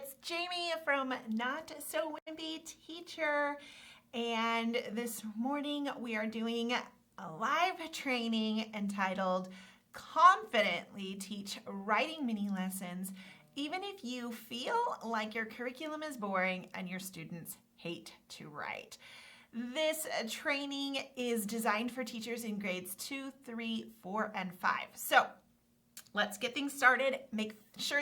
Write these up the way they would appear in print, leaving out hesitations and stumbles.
it's Jamie from Not So Wimpy Teacher, and this morning we are doing a live training entitled Confidently Teach Writing Mini Lessons, even if you feel like your curriculum is boring and your students hate to write. This training is designed for teachers in grades 2, 3, 4, and 5. So let's get things started. Make sure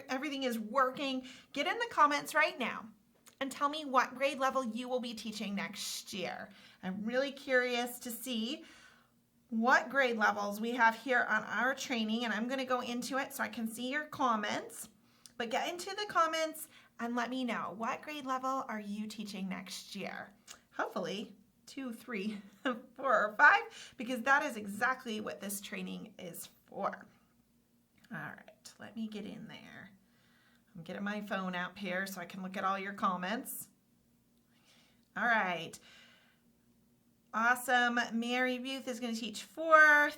everything is working. Get in the comments right now and tell me what grade level you will be teaching next year. I'm really curious to see what grade levels we have here on our training, and I'm going to go into it so I can see your comments. But get into the comments and let me know, what grade level are you teaching next year? Hopefully 2, 3, 4, or 5, because that is exactly what this training is for. All right, let me get in there. I'm getting my phone out here so I can look at all your comments. All right. Awesome. Mary Ruth is going to teach 4th,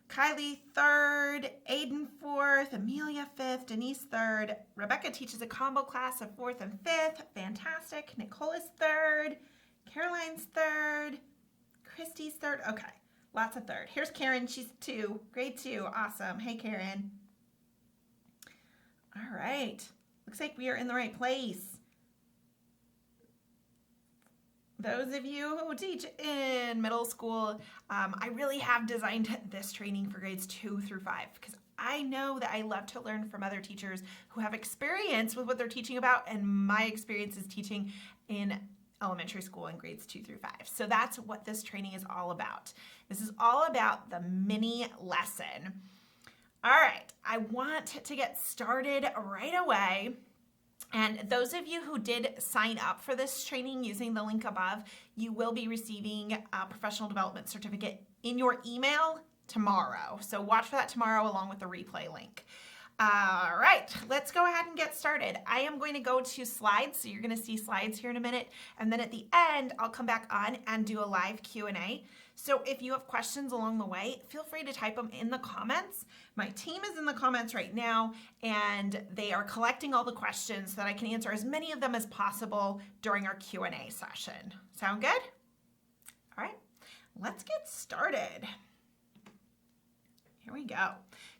Kylie 3rd, Aiden 4th, Amelia 5th, Denise 3rd. Rebecca teaches a combo class of 4th and 5th. Fantastic. Nicole is 3rd. Caroline's 3rd. Christy's 3rd. Okay, lots of 3rd. Here's Karen. She's 2, grade 2. Awesome. Hey, Karen. All right. Looks like we are in the right place. Those of you who teach in middle school, I really have designed this training for grades 2 through 5 because I know that I love to learn from other teachers who have experience with what they're teaching about, and my experience is teaching in elementary school in grades 2 through 5. So that's what this training is all about. This is all about the mini lesson. All right, I want to get started right away. And those of you who did sign up for this training using the link above, you will be receiving a professional development certificate in your email tomorrow. So watch for that tomorrow along with the replay link. All right, let's go ahead and get started. I am going to go to slides, so you're going to see slides here in a minute, and then at the end, I'll come back on and do a live Q&A. So if you have questions along the way, feel free to type them in the comments. My team is in the comments right now, and they are collecting all the questions so that I can answer as many of them as possible during our Q&A session. Sound good? All right, let's get started. Here we go.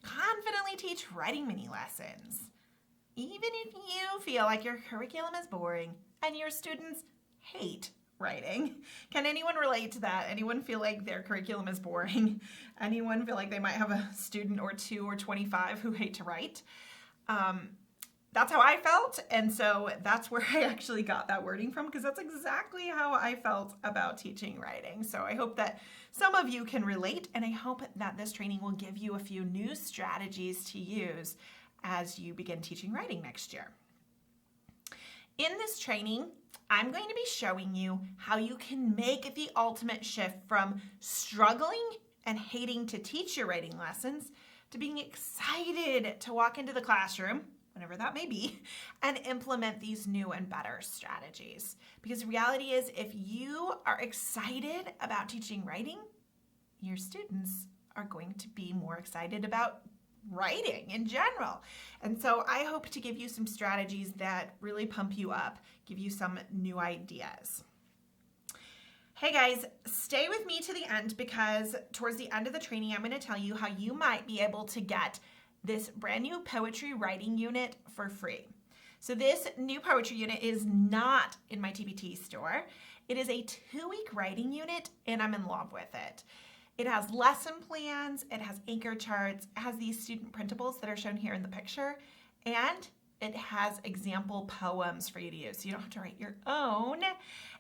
Confidently teach writing mini lessons, even if you feel like your curriculum is boring and your students hate writing. Can anyone relate to that? Anyone feel like their curriculum is boring? Anyone feel like they might have a student or 2 or 25 who hate to write? That's how I felt, and so that's where I actually got that wording from, because that's exactly how I felt about teaching writing. So I hope that some of you can relate, and I hope that this training will give you a few new strategies to use as you begin teaching writing next year. In this training, I'm going to be showing you how you can make the ultimate shift from struggling and hating to teach your writing lessons to being excited to walk into the classroom, whenever that may be, and implement these new and better strategies. Because the reality is, if you are excited about teaching writing, your students are going to be more excited about writing in general. And so I hope to give you some strategies that really pump you up, give you some new ideas. Hey guys, stay with me to the end, because towards the end of the training, I'm going to tell you how you might be able to get this brand new poetry writing unit for free. So this new poetry unit is not in my TBT store. It is a 2-week writing unit, and I'm in love with it. It has lesson plans, it has anchor charts, it has these student printables that are shown here in the picture, and it has example poems for you to use, so you don't have to write your own.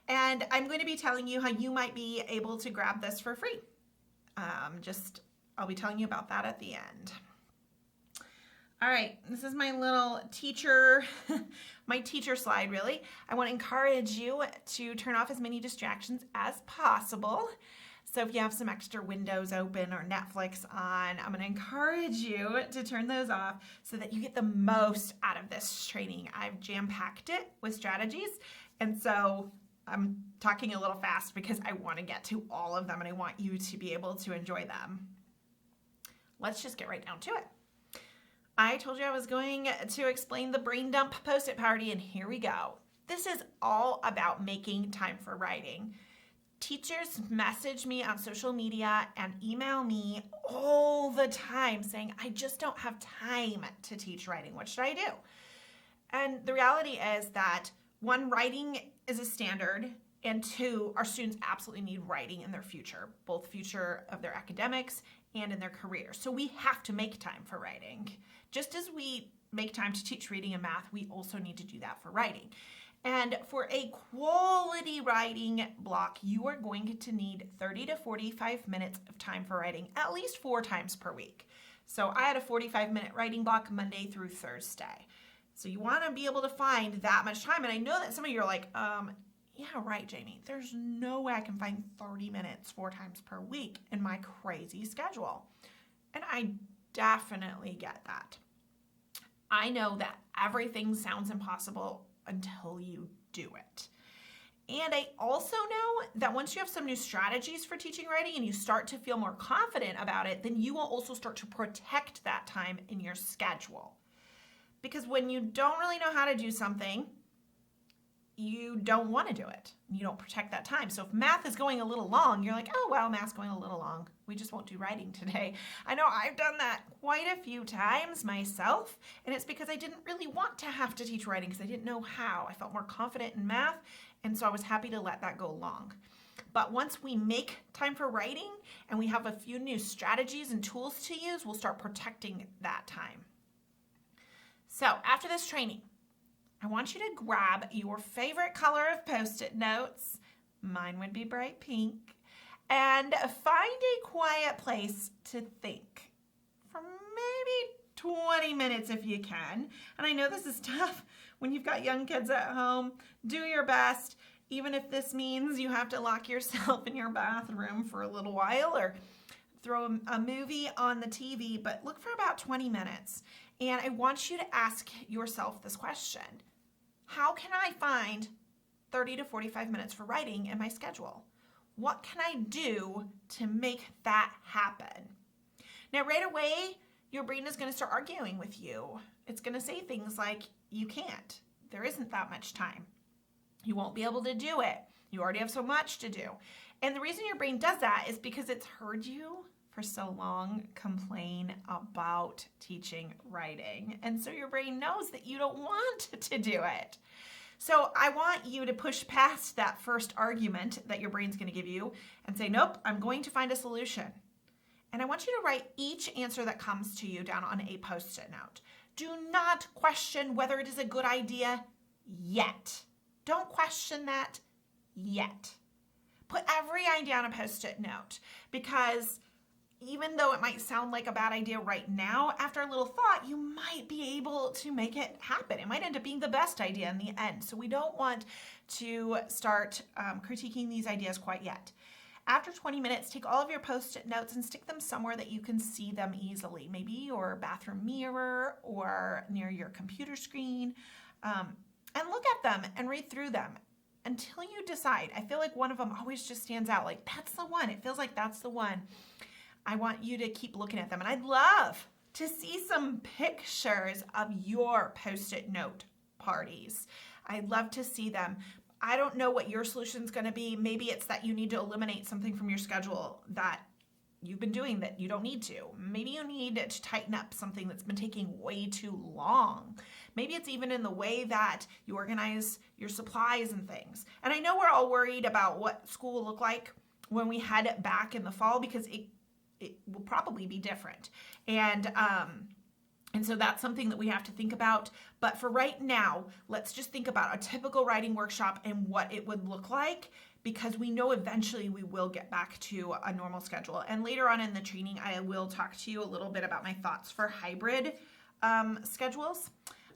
And I'm going to be telling you how you might be able to grab this for free. I'll be telling you about that at the end. All right, this is my little teacher, my teacher slide really. I want to encourage you to turn off as many distractions as possible. So if you have some extra windows open or Netflix on, I'm going to encourage you to turn those off so that you get the most out of this training. I've jam-packed it with strategies, and so I'm talking a little fast because I want to get to all of them and I want you to be able to enjoy them. Let's just get right down to it. I told you I was going to explain the brain dump post-it party, and here we go. This is all about making time for writing. Teachers message me on social media and email me all the time saying, I just don't have time to teach writing. What should I do? And the reality is that one, writing is a standard, and two, our students absolutely need writing in their future, both future of their academics and in their career. So we have to make time for writing. Just as we make time to teach reading and math, we also need to do that for writing. And for a quality writing block, you are going to need 30 to 45 minutes of time for writing at least 4 times per week. So I had a 45-minute writing block Monday through Thursday. So you want to be able to find that much time. And I know that some of you are like, yeah, right, Jamie. There's no way I can find 30 minutes 4 times per week in my crazy schedule. And I definitely get that. I know that everything sounds impossible until you do it. And I also know that once you have some new strategies for teaching writing and you start to feel more confident about it, then you will also start to protect that time in your schedule. Because when you don't really know how to do something, you don't want to do it. You don't protect that time. So if math is going a little long, you're like, oh, well, math's going a little long. We just won't do writing today. I know I've done that quite a few times myself, and it's because I didn't really want to have to teach writing because I didn't know how. I felt more confident in math, and so I was happy to let that go long. But once we make time for writing and we have a few new strategies and tools to use, we'll start protecting that time. So after this training, I want you to grab your favorite color of Post-it notes. Mine would be bright pink. And find a quiet place to think for maybe 20 minutes if you can. And I know this is tough when you've got young kids at home. Do your best, even if this means you have to lock yourself in your bathroom for a little while or throw a movie on the TV, but look for about 20 minutes. And I want you to ask yourself this question. How can I find 30 to 45 minutes for writing in my schedule? What can I do to make that happen? Now, right away, your brain is going to start arguing with you. It's going to say things like, you can't. There isn't that much time. You won't be able to do it. You already have so much to do. And the reason your brain does that is because it's heard you for so long complain about teaching writing. And so your brain knows that you don't want to do it. So I want you to push past that first argument that your brain's going to give you and say, nope, I'm going to find a solution. And I want you to write each answer that comes to you down on a Post-it note. Do not question whether it is a good idea yet. Don't question that yet. Put every idea on a Post-it note, because even though it might sound like a bad idea right now, after a little thought, you might be able to make it happen. It might end up being the best idea in the end. So we don't want to start critiquing these ideas quite yet. After 20 minutes, take all of your Post-it notes and stick them somewhere that you can see them easily. Maybe your bathroom mirror or near your computer screen. And look at them and read through them until you decide. I feel like one of them always just stands out. Like, that's the one. It feels like that's the one. I want you to keep looking at them. And I'd love to see some pictures of your Post-it note parties. I'd love to see them. I don't know what your solution is going to be. Maybe it's that you need to eliminate something from your schedule that you've been doing that you don't need to. Maybe you need to tighten up something that's been taking way too long. Maybe it's even in the way that you organize your supplies and things. And I know we're all worried about what school will look like when we head back in the fall, because it will probably be different. And so that's something that we have to think about. But for right now, let's just think about a typical writing workshop and what it would look like, because we know eventually we will get back to a normal schedule. And later on in the training, I will talk to you a little bit about my thoughts for hybrid schedules.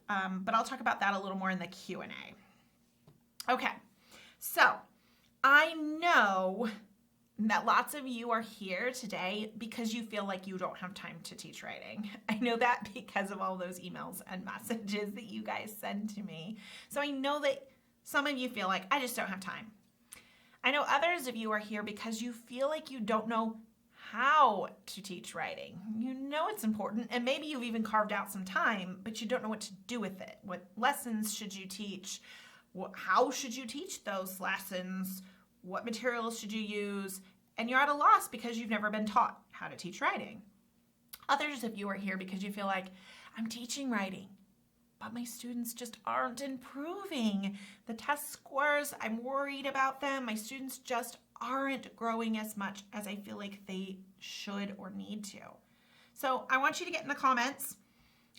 But I'll talk about that a little more in the Q&A. Okay, so I know that lots of you are here today because you feel like you don't have time to teach writing. I know that because of all those emails and messages that you guys send to me. So I know that some of you feel like, I just don't have time. I know others of you are here because you feel like you don't know how to teach writing. You know it's important, and maybe you've even carved out some time, but you don't know what to do with it. What lessons should you teach? How should you teach those lessons? What materials should you use? And you're at a loss because you've never been taught how to teach writing. Others of you are here because you feel like, I'm teaching writing, but my students just aren't improving. The test scores, I'm worried about them. My students just aren't growing as much as I feel like they should or need to. So I want you to get in the comments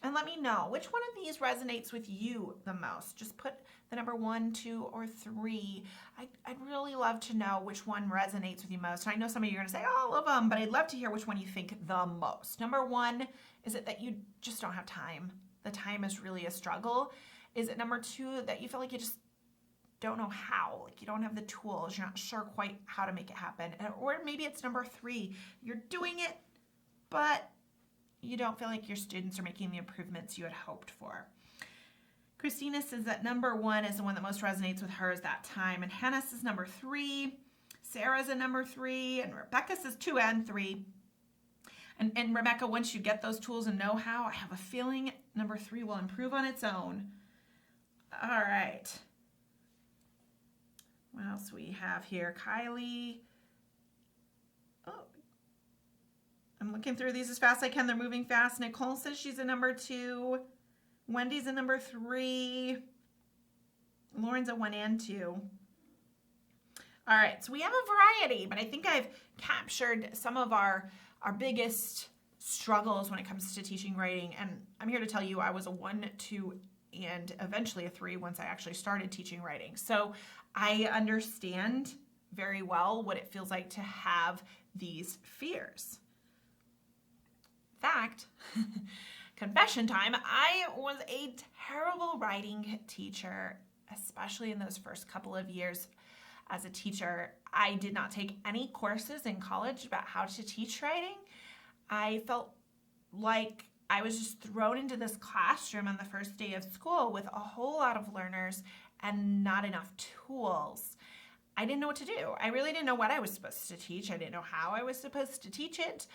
and let me know which one of these resonates with you the most. Just put the number 1, 2, or 3. I'd really love to know which one resonates with you most. And I know some of you are going to say all of them, but I'd love to hear which one you think the most. Number 1, is it that you just don't have time? The time is really a struggle. Is it number 2, that you feel like you just don't know how, like you don't have the tools, you're not sure quite how to make it happen? Or maybe it's number 3, you're doing it, but you don't feel like your students are making the improvements you had hoped for. Christina says that number 1 is the one that most resonates with her, is that time. And Hannah says number 3. Sarah's a number 3. And Rebecca says 2 and 3. And Rebecca, once you get those tools and know how, I have a feeling number 3 will improve on its own. All right. What else we have here? Kylie. Oh, I'm looking through these as fast as I can. They're moving fast. Nicole says she's a number 2. Wendy's a number 3. Lauren's a 1 and 2. All right, so we have a variety, but I think I've captured some of our biggest struggles when it comes to teaching writing. And I'm here to tell you I was a 1, 2, and eventually a 3 once I actually started teaching writing. So I understand very well what it feels like to have these fears. In fact, confession time, I was a terrible writing teacher, especially in those first couple of years as a teacher. I did not take any courses in college about how to teach writing. I felt like I was just thrown into this classroom on the first day of school with a whole lot of learners and not enough tools. I didn't know what to do. I really didn't know what I was supposed to teach. I didn't know how I was supposed to teach it.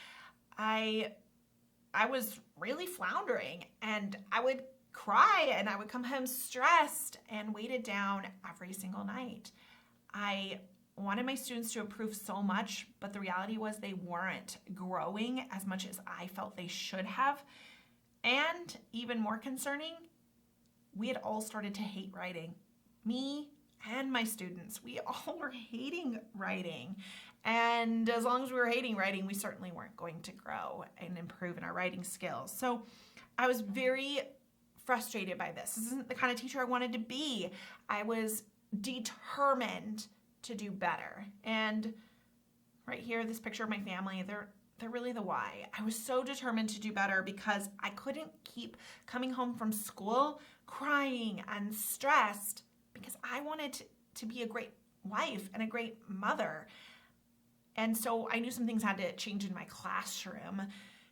I was really floundering, and I would cry, and I would come home stressed and weighted down every single night. I wanted my students to improve so much, but the reality was they weren't growing as much as I felt they should have. And even more concerning, we had all started to hate writing. Me and my students, we all were hating writing. And as long as we were hating writing, we certainly weren't going to grow and improve in our writing skills. So I was very frustrated by this. This isn't the kind of teacher I wanted to be. I was determined to do better. And right here, this picture of my family, they're really the why. I was so determined to do better because I couldn't keep coming home from school crying and stressed because I wanted to be a great wife and a great mother. And so I knew some things had to change in my classroom.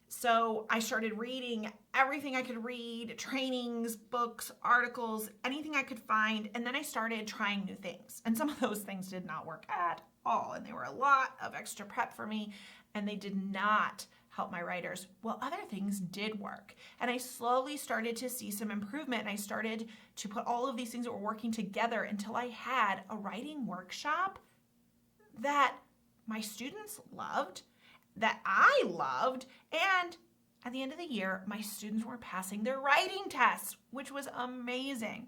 So I started reading everything I could read, trainings, books, articles, anything I could find. And then I started trying new things. And some of those things did not work at all. And they were a lot of extra prep for me. And they did not help my writers. Well, other things did work. And I slowly started to see some improvement. And I started to put all of these things that were working together until I had a writing workshop that my students loved, that I loved, and at the end of the year, my students were passing their writing tests, which was amazing.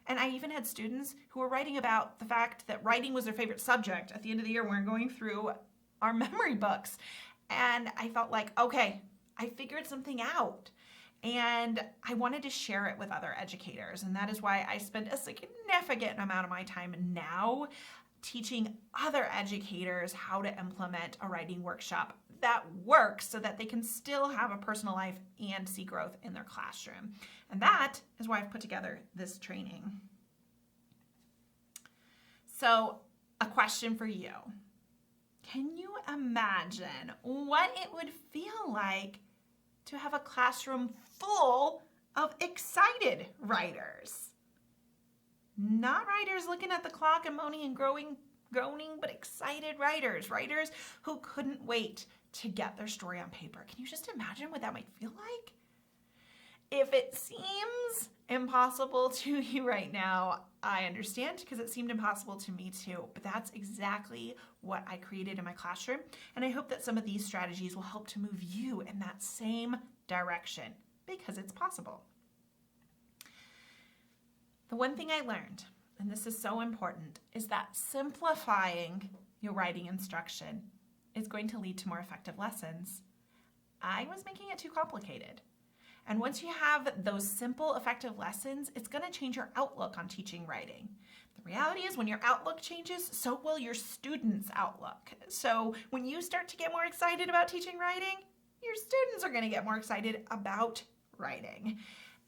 And I even had students who were writing about the fact that writing was their favorite subject. At the end of the year, we're going through our memory books. And I felt like, okay, I figured something out. And I wanted to share it with other educators. And that is why I spend a significant amount of my time now teaching other educators how to implement a writing workshop that works so that they can still have a personal life and see growth in their classroom. And that is why I've put together this training. So, a question for you. Can you imagine what it would feel like to have a classroom full of excited writers? Not writers looking at the clock and moaning and groaning, but excited writers who couldn't wait to get their story on paper. Can you just imagine what that might feel like? If it seems impossible to you right now, I understand, because it seemed impossible to me too, but that's exactly what I created in my classroom. And I hope that some of these strategies will help to move you in that same direction, because it's possible. The one thing I learned, and this is so important, is that simplifying your writing instruction is going to lead to more effective lessons. I was making it too complicated. And once you have those simple, effective lessons, it's going to change your outlook on teaching writing. The reality is when your outlook changes, so will your students' outlook. So when you start to get more excited about teaching writing, your students are going to get more excited about writing.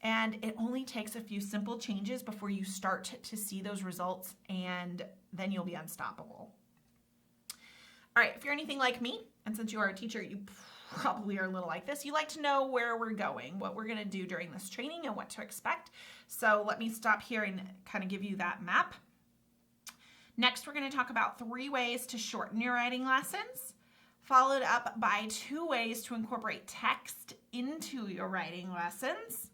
And it only takes a few simple changes before you start to see those results, and then you'll be unstoppable. All right, if you're anything like me, and since you are a teacher, you probably are a little like this. You like to know where we're going, what we're going to do during this training, and what to expect. So let me stop here and kind of give you that map. Next, we're going to talk about 3 ways to shorten your writing lessons, followed up by 2 ways to incorporate text into your writing lessons.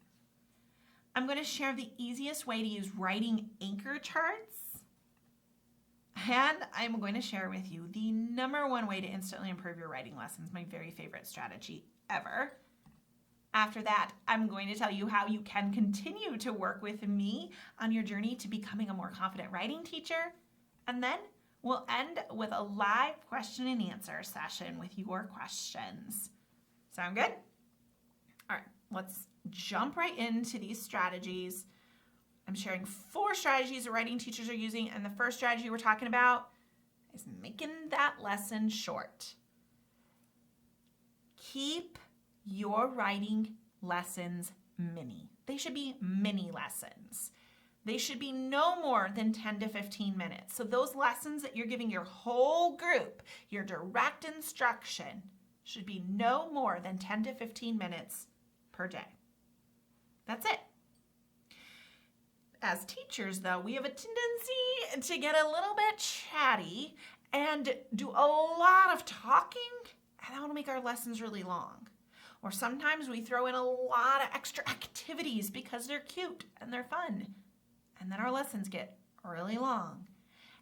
I'm going to share the easiest way to use writing anchor charts. And I'm going to share with you the #1 way to instantly improve your writing lessons, my very favorite strategy ever. After that, I'm going to tell you how you can continue to work with me on your journey to becoming a more confident writing teacher. And then we'll end with a live question and answer session with your questions. Sound good? All right, let's jump right into these strategies. I'm sharing 4 strategies that writing teachers are using, and the first strategy we're talking about is making that lesson short. Keep your writing lessons mini. They should be mini lessons. They should be no more than 10 to 15 minutes. So those lessons that you're giving your whole group, your direct instruction, should be no more than 10 to 15 minutes per day. That's it. As teachers, though, we have a tendency to get a little bit chatty and do a lot of talking, and that will make our lessons really long. Or sometimes we throw in a lot of extra activities because they're cute and they're fun, and then our lessons get really long.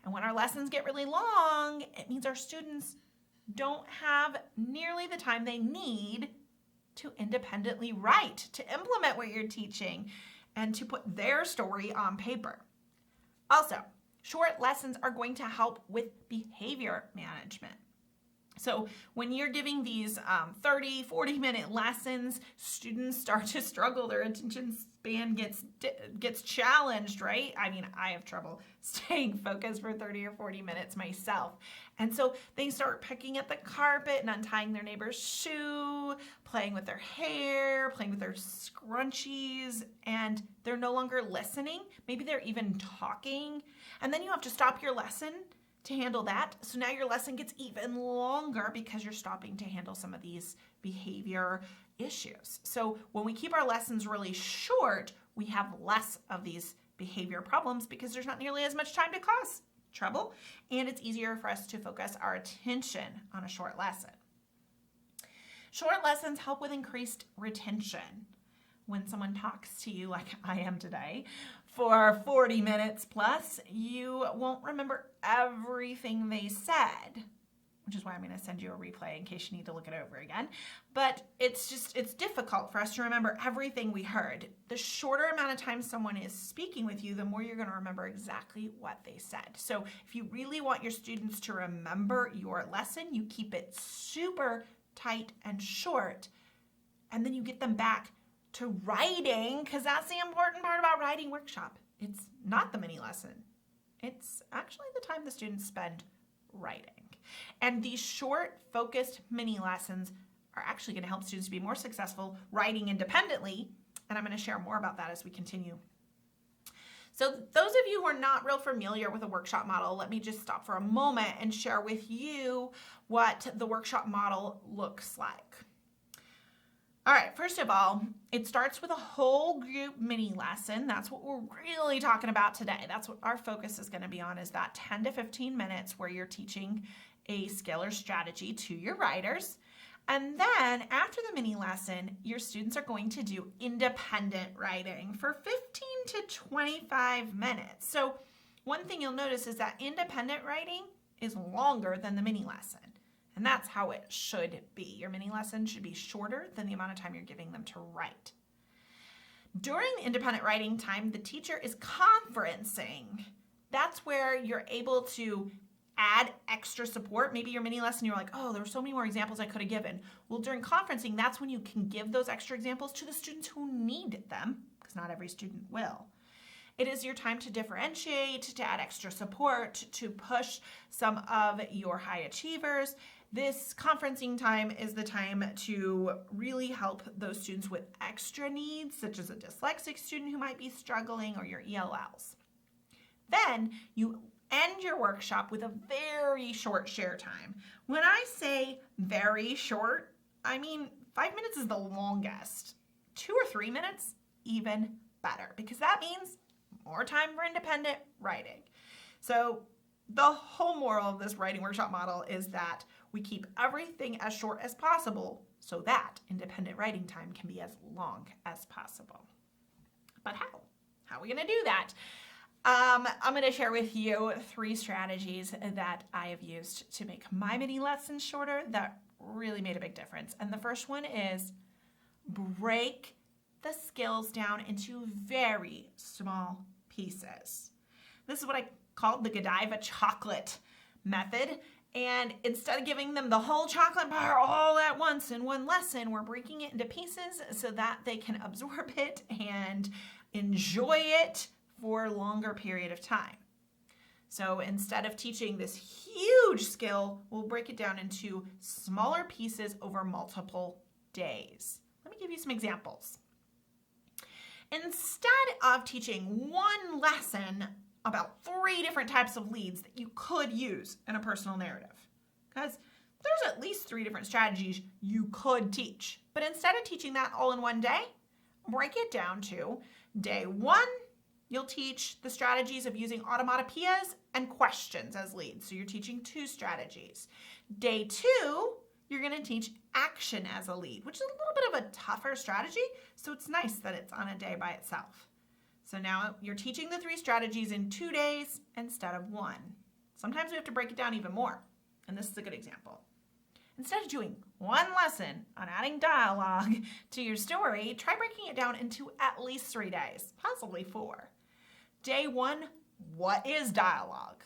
And when our lessons get really long, it means our students don't have nearly the time they need to independently write, to implement what you're teaching, and to put their story on paper. Also, short lessons are going to help with behavior management. So when you're giving these 30, 40-minute lessons, students start to struggle. Their attention span gets challenged, right? I mean, I have trouble staying focused for 30 or 40 minutes myself. And so they start picking at the carpet and untying their neighbor's shoe, playing with their hair, playing with their scrunchies, and they're no longer listening. Maybe they're even talking. And then you have to stop your lesson to handle that. So now your lesson gets even longer because you're stopping to handle some of these behavior issues. So when we keep our lessons really short, we have less of these behavior problems because there's not nearly as much time to cause trouble, and it's easier for us to focus our attention on a short lesson. Short lessons help with increased retention. When someone talks to you like I am today for 40 minutes plus, you won't remember everything they said, which is why I'm going to send you a replay in case you need to look it over again. But it's difficult for us to remember everything we heard. The shorter amount of time someone is speaking with you, the more you're going to remember exactly what they said. So if you really want your students to remember your lesson, you keep it super tight and short, and then you get them back to writing, because that's the important part about writing workshop. It's not the mini lesson. It's actually the time the students spend writing. And these short, focused mini lessons are actually going to help students be more successful writing independently, and I'm going to share more about that as we continue. So those of you who are not real familiar with a workshop model, let me just stop for a moment and share with you what the workshop model looks like. All right, first of all, it starts with a whole group mini lesson. That's what we're really talking about today. That's what our focus is going to be on, is that 10 to 15 minutes where you're teaching a skill or strategy to your writers. And then after the mini lesson, your students are going to do independent writing for 15 to 25 minutes. So one thing you'll notice is that independent writing is longer than the mini lesson. And that's how it should be. Your mini lesson should be shorter than the amount of time you're giving them to write. During the independent writing time, the teacher is conferencing. That's where you're able to add extra support. Maybe your mini lesson, you're like, oh, there were so many more examples I could have given. Well, during conferencing, that's when you can give those extra examples to the students who need them, because not every student will. It is your time to differentiate, to add extra support, to push some of your high achievers. This conferencing time is the time to really help those students with extra needs, such as a dyslexic student who might be struggling, or your ELLs. Then you end your workshop with a very short share time. When I say very short, I mean 5 minutes is the longest. 2 or 3 minutes, even better, because that means more time for independent writing. So the whole moral of this writing workshop model is that we keep everything as short as possible so that independent writing time can be as long as possible. But how? How are we going to do that? I'm going to share with you 3 strategies that I have used to make my mini lessons shorter that really made a big difference. And the first one is break the skills down into very small pieces. This is what I call the Godiva chocolate method. And instead of giving them the whole chocolate bar all at once in one lesson, we're breaking it into pieces so that they can absorb it and enjoy it for a longer period of time. So instead of teaching this huge skill, we'll break it down into smaller pieces over multiple days. Let me give you some examples. Instead of teaching one lesson about 3 different types of leads that you could use in a personal narrative, because there's at least 3 different strategies you could teach. But instead of teaching that all in one day, break it down to day 1, you'll teach the strategies of using automatopoeias and questions as leads. So you're teaching 2 strategies. Day 2, you're going to teach action as a lead, which is a little bit of a tougher strategy. So it's nice that it's on a day by itself. So now you're teaching the 3 strategies in 2 days instead of 1. Sometimes we have to break it down even more. And this is a good example. Instead of doing one lesson on adding dialogue to your story, try breaking it down into at least 3 days, possibly 4. Day 1, what is dialogue?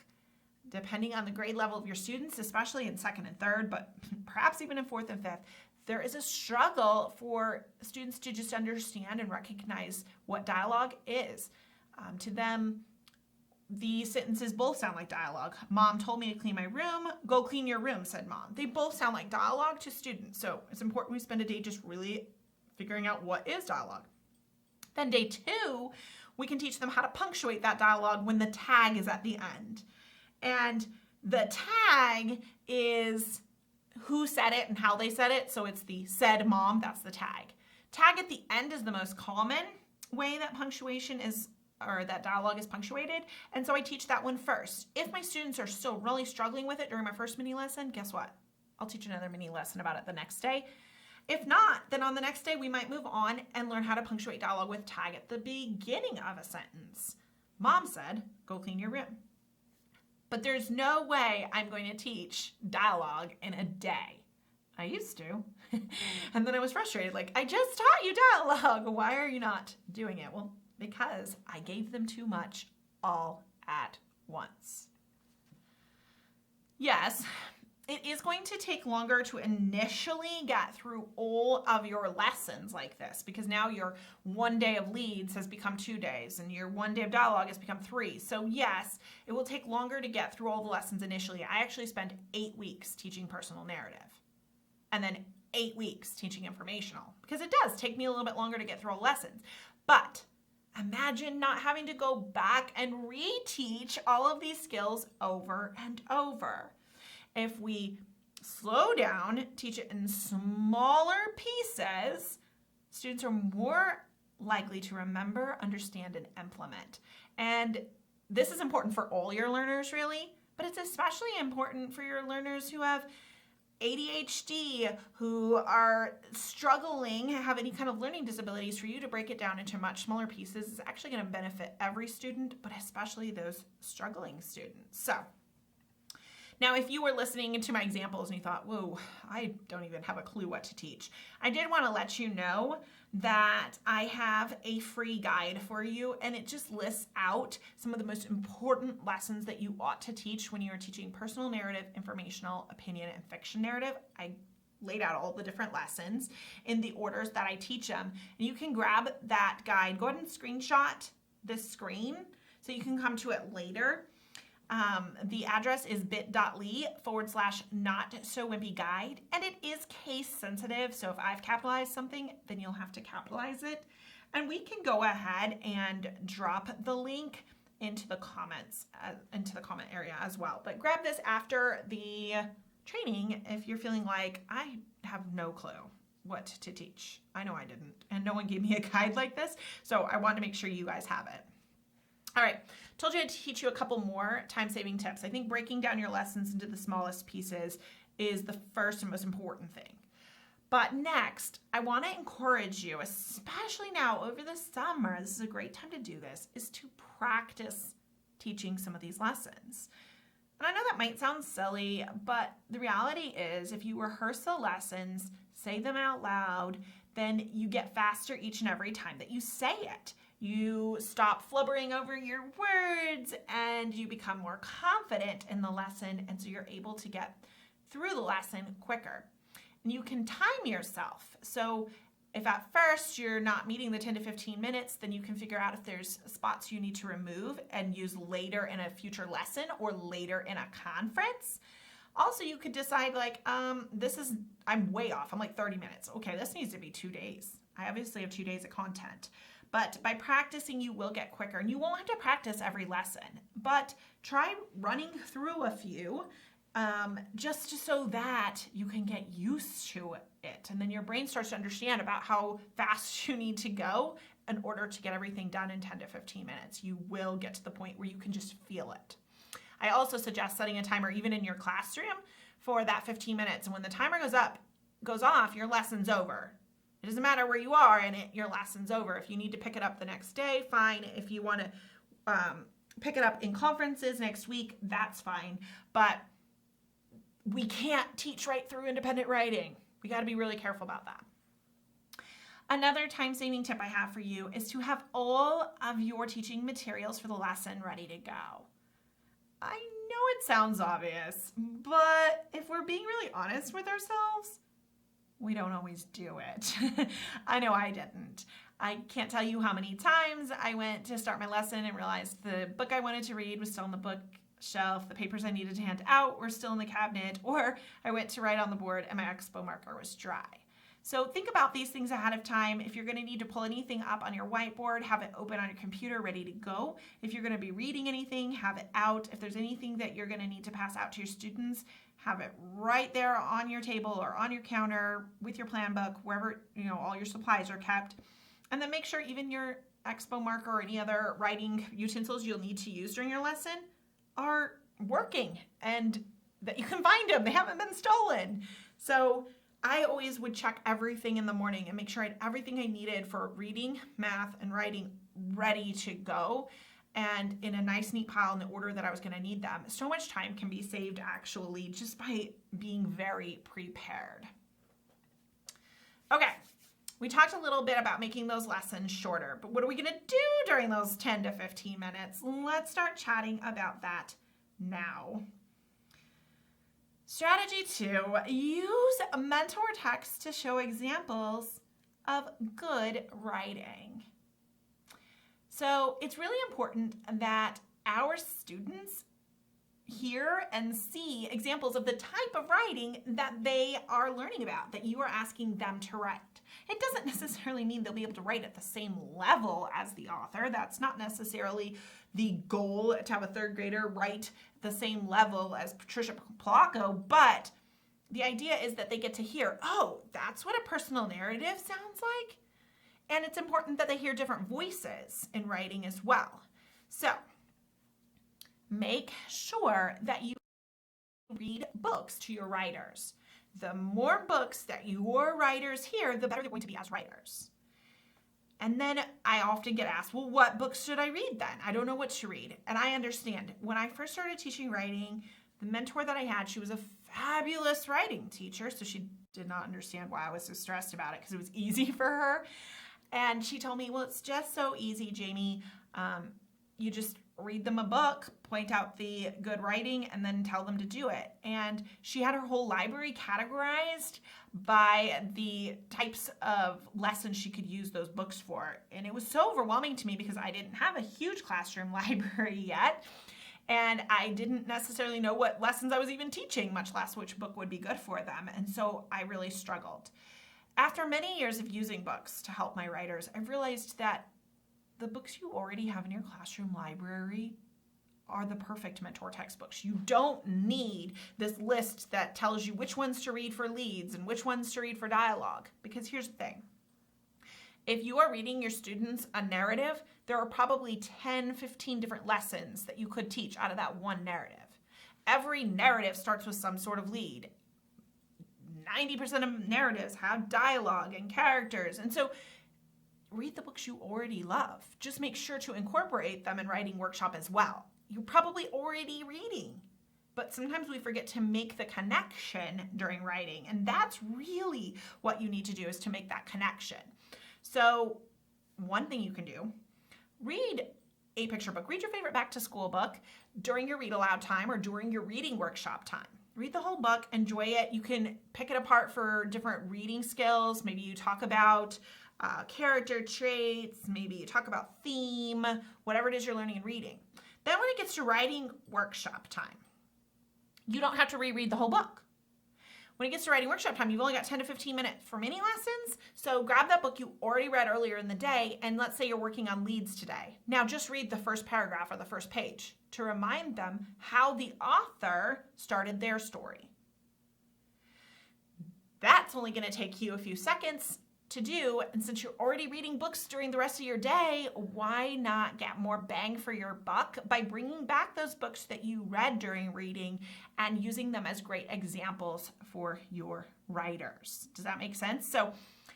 Depending on the grade level of your students, especially in 2nd and 3rd, but perhaps even in 4th and 5th, there is a struggle for students to just understand and recognize what dialogue is. To them, the sentences both sound like dialogue. Mom told me to clean my room. Go clean your room, said Mom. They both sound like dialogue to students. So it's important we spend a day just really figuring out what is dialogue. Then day 2, we can teach them how to punctuate that dialogue when the tag is at the end. And the tag is who said it and how they said it. So it's the said mom, that's the tag. Tag at the end is the most common way that punctuation is, or that dialogue is punctuated. And so I teach that one first. If my students are still really struggling with it during my first mini lesson, guess what? I'll teach another mini lesson about it the next day. If not, then on the next day, we might move on and learn how to punctuate dialogue with tag at the beginning of a sentence. Mom said, go clean your room. But there's no way I'm going to teach dialogue in a day. I used to. And then I was frustrated, like, I just taught you dialogue. Why are you not doing it? Well, because I gave them too much all at once. Yes, it is going to take longer to initially get through all of your lessons like this, because now your 1 day of leads has become 2 days and your 1 day of dialogue has become 3. So yes, it will take longer to get through all the lessons initially. I actually spent 8 weeks teaching personal narrative and then 8 weeks teaching informational, because it does take me a little bit longer to get through all lessons. But imagine not having to go back and reteach all of these skills over and over. If we slow down, teach it in smaller pieces, students are more likely to remember, understand, and implement. And this is important for all your learners, really, but it's especially important for your learners who have ADHD, who are struggling, have any kind of learning disabilities, for you to break it down into much smaller pieces is actually going to benefit every student, but especially those struggling students. So now, if you were listening to my examples and you thought, whoa, I don't even have a clue what to teach, I did want to let you know that I have a free guide for you, and it just lists out some of the most important lessons that you ought to teach when you are teaching personal narrative, informational, opinion, and fiction narrative. I laid out all the different lessons in the orders that I teach them, and you can grab that guide. Go ahead and screenshot this screen so you can come to it later. The address is bit.ly/not-so-wimpy-guide, and it is case sensitive, so if I've capitalized something, then you'll have to capitalize it. And we can go ahead and drop the link into the comments, into the comment area as well. But grab this after the training if you're feeling like, I have no clue what to teach. I know I didn't, and no one gave me a guide like this, so I want to make sure you guys have it. All right, told you I'd teach you a couple more time-saving tips. I think breaking down your lessons into the smallest pieces is the first and most important thing. But next, I want to encourage you, especially now over the summer, this is a great time to do this, is to practice teaching some of these lessons. And I know that might sound silly, but the reality is if you rehearse the lessons, say them out loud, then you get faster each and every time that you say it. You stop flubbering over your words and you become more confident in the lesson, and so you're able to get through the lesson quicker. And you can time yourself. So if at first you're not meeting the 10 to 15 minutes, then you can figure out if there's spots you need to remove and use later in a future lesson or later in a conference. Also, you could decide like, I'm way off. I'm like 30 minutes. Okay, this needs to be 2 days. I obviously have 2 days of content. But by practicing, you will get quicker. And you won't have to practice every lesson. But try running through a few just so that you can get used to it. And then your brain starts to understand about how fast you need to go in order to get everything done in 10 to 15 minutes. You will get to the point where you can just feel it. I also suggest setting a timer even in your classroom for that 15 minutes. And when the timer goes off, your lesson's over. It doesn't matter where you are in it, your lesson's over. If you need to pick it up the next day, fine. If you want to pick it up in conferences next week, that's fine. But we can't teach right through independent writing. We got to be really careful about that. Another time-saving tip I have for you is to have all of your teaching materials for the lesson ready to go. I know it sounds obvious, but if we're being really honest with ourselves, we don't always do it. I know I didn't. I can't tell you how many times I went to start my lesson and realized the book I wanted to read was still on the bookshelf, the papers I needed to hand out were still in the cabinet, or I went to write on the board and my expo marker was dry. So think about these things ahead of time. If you're going to need to pull anything up on your whiteboard, have it open on your computer ready to go. If you're going to be reading anything, have it out. If there's anything that you're going to need to pass out to your students, have it right there on your table or on your counter with your plan book, wherever all your supplies are kept. And then make sure even your expo marker or any other writing utensils you'll need to use during your lesson are working and that you can find them. They haven't been stolen. So I always would check everything in the morning and make sure I had everything I needed for reading, math, and writing ready to go and in a nice neat pile in the order that I was going to need them. So much time can be saved actually just by being very prepared. Okay, we talked a little bit about making those lessons shorter, but what are we going to do during those 10 to 15 minutes? Let's start chatting about that now. Strategy 2, use mentor text to show examples of good writing. So it's really important that our students hear and see examples of the type of writing that they are learning about, that you are asking them to write. It doesn't necessarily mean they'll be able to write at the same level as the author. That's not necessarily the goal, to have a third grader write the same level as Patricia Polacco, but the idea is that they get to hear, oh, that's what a personal narrative sounds like. And it's important that they hear different voices in writing as well. So make sure that you read books to your writers. the more books that your writers hear, the better they're going to be as writers. And then I often get asked, well, what books should I read then? I don't know what to read. And I understand. When I first started teaching writing, the mentor that I had, she was a fabulous writing teacher, so she did not understand why I was so stressed about it because it was easy for her. And she told me, well, it's just so easy, Jamie. You just read them a book, point out the good writing, and then tell them to do it. And she had her whole library categorized by the types of lessons she could use those books for. And it was so overwhelming to me because I didn't have a huge classroom library yet. And I didn't necessarily know what lessons I was even teaching, much less which book would be good for them. And so I really struggled. After many years of using books to help my writers, I realized that the books you already have in your classroom library are the perfect mentor textbooks. You don't need this list that tells you which ones to read for leads and which ones to read for dialogue. Because here's the thing. If you are reading your students a narrative, there are probably 10, 15 different lessons that you could teach out of that one narrative. Every narrative starts with some sort of lead. 90% of narratives have dialogue and characters. And so read the books you already love. Just make sure to incorporate them in writing workshop as well. You're probably already reading, but sometimes we forget to make the connection during writing. And that's really what you need to do, is to make that connection. So one thing you can do, read a picture book. Read your favorite back to school book during your read aloud time or during your reading workshop time. Read the whole book, enjoy it. You can pick it apart for different reading skills. Maybe you talk about character traits, maybe you talk about theme, whatever it is you're learning and reading. Then when it gets to writing workshop time, you don't have to reread the whole book. When it gets to writing workshop time, you've only got 10 to 15 minutes for mini lessons. So grab that book you already read earlier in the day, and let's say you're working on leads today. Now just read the first paragraph or the first page to remind them how the author started their story. That's only going to take you a few seconds to do, and since you're already reading books during the rest of your day, why not get more bang for your buck by bringing back those books that you read during reading and using them as great examples for your writers? Does that make sense? So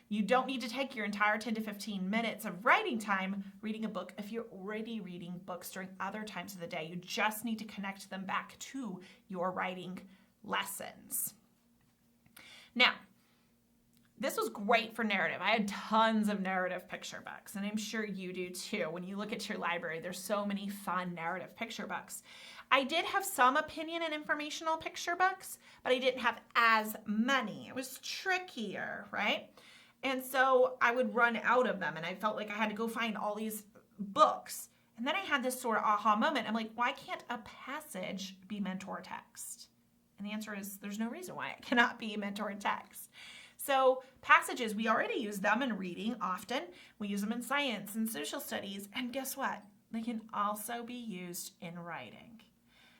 you don't need to take your entire 10 to 15 minutes of writing time reading a book if you're already reading books during other times of the day. You just need to connect them back to your writing lessons. Now, this was great for narrative. I had tons of narrative picture books, and I'm sure you do too. When you look at your library, there's so many fun narrative picture books. I did have some opinion and informational picture books, but I didn't have as many. It was trickier, right? And so I would run out of them, and I felt like I had to go find all these books. And then I had this sort of aha moment. I'm like, why can't a passage be mentor text? And the answer is there's no reason why it cannot be mentor text. So passages, we already use them in reading often. We use them in science and social studies. And guess what? They can also be used in writing.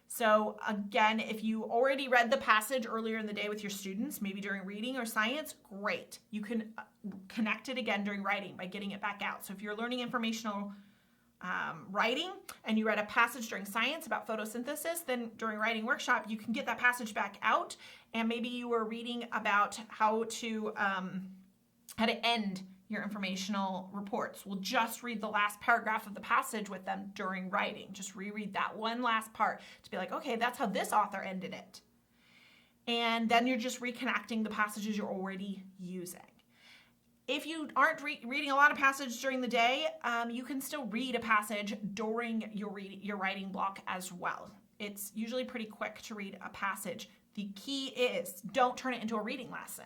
So again, if you already read the passage earlier in the day with your students, maybe during reading or science, great. You can connect it again during writing by getting it back out. So if you're learning informational writing and you read a passage during science about photosynthesis, then during writing workshop, you can get that passage back out. And maybe you were reading about how to end your informational reports. Well, just read the last paragraph of the passage with them during writing. Just reread that one last part to be like, okay, that's how this author ended it. And then you're just reconnecting the passages you're already using. If you aren't reading a lot of passages during the day, you can still read a passage during your writing block as well. It's usually pretty quick to read a passage. The key is don't turn it into a reading lesson.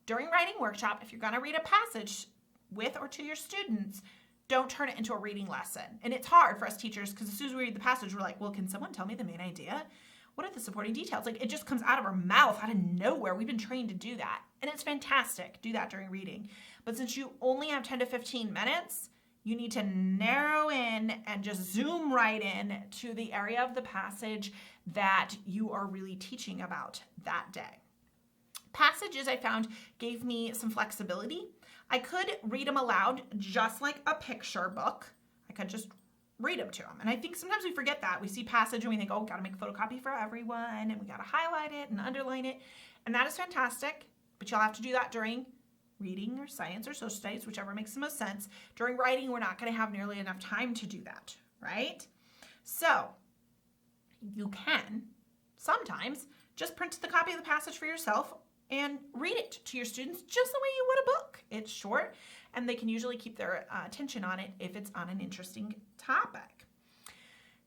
During writing workshop, if you're going to read a passage with or to your students, don't turn it into a reading lesson. And it's hard for us teachers because as soon as we read the passage, we're like, well, can someone tell me the main idea? What are the supporting details? Like, it just comes out of our mouth, out of nowhere. We've been trained to do that. And it's fantastic. Do that during reading. But since you only have 10 to 15 minutes, you need to narrow in and just zoom right in to the area of the passage that you are really teaching about that day. Passages, I found, gave me some flexibility. I could read them aloud just like a picture book. I could just read them to them. And I think sometimes we forget that. We see passage and we think, oh, got to make a photocopy for everyone, and we got to highlight it and underline it. And that is fantastic, but you'll have to do that during reading or science or social studies, whichever makes the most sense. During writing, we're not going to have nearly enough time to do that, right? So you can sometimes just print the copy of the passage for yourself and read it to your students just the way you would a book. It's short, and they can usually keep their attention on it if it's on an interesting topic.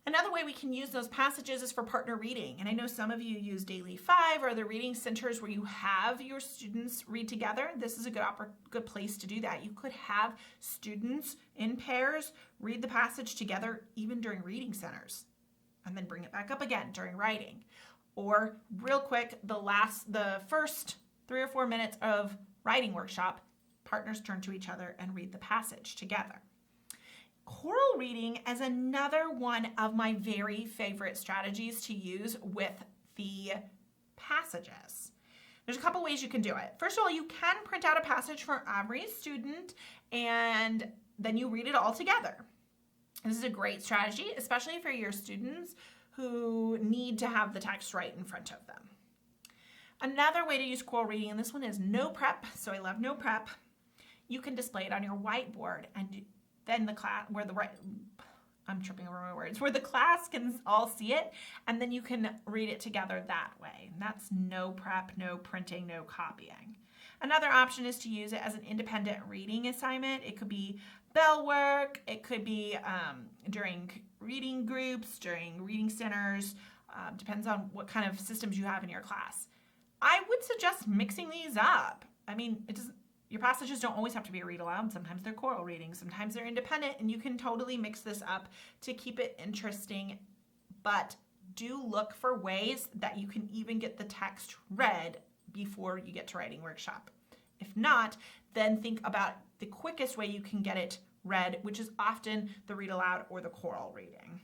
Another way we can use those passages is for partner reading. And I know some of you use Daily 5 or other reading centers where you have your students read together. This is a good place to do that. You could have students in pairs read the passage together even during reading centers, and then bring it back up again during writing. Or real quick, the first 3 or 4 minutes of writing workshop, partners turn to each other and read the passage together. Choral reading is another one of my very favorite strategies to use with the passages. There's a couple ways you can do it. First of all, you can print out a passage for every student and then you read it all together. This is a great strategy, especially for your students who need to have the text right in front of them. Another way to use choral reading, and this one is no prep, so I love no prep. You can display it on your whiteboard, and then the class, where the class can all see it, and then you can read it together that way. That's no prep, no printing, no copying. Another option is to use it as an independent reading assignment. It could be bell work, it could be during reading groups, during reading centers, depends on what kind of systems you have in your class. I would suggest mixing these up. I mean, your passages don't always have to be a read aloud. Sometimes they're choral readings, sometimes they're independent, and you can totally mix this up to keep it interesting. But do look for ways that you can even get the text read before you get to writing workshop. If not, then think about the quickest way you can get it read, which is often the read aloud or the choral reading.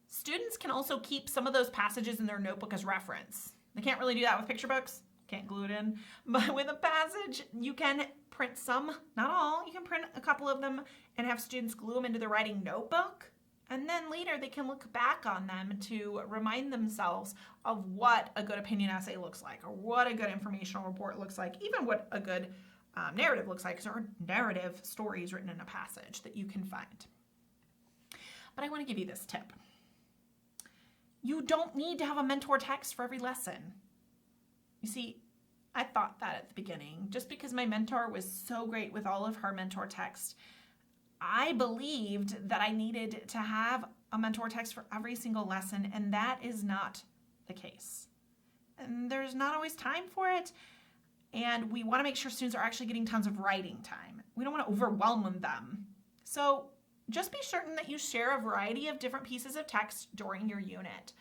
Students can also keep some of those passages in their notebook as reference. They can't really do that with picture books. Can't glue it in. But with a passage, you can print some, not all. You can print a couple of them and have students glue them into their writing notebook. And then later they can look back on them to remind themselves of what a good opinion essay looks like, or what a good informational report looks like, even what a good narrative looks like, because there are narrative stories written in a passage that you can find. But I want to give you this tip. You don't need to have a mentor text for every lesson. You see, I thought that at the beginning. Just because my mentor was so great with all of her mentor text, I believed that I needed to have a mentor text for every single lesson, and that is not the case. And there's not always time for it, and we want to make sure students are actually getting tons of writing time. We don't want to overwhelm them. So just be certain that you share a variety of different pieces of text during your unit.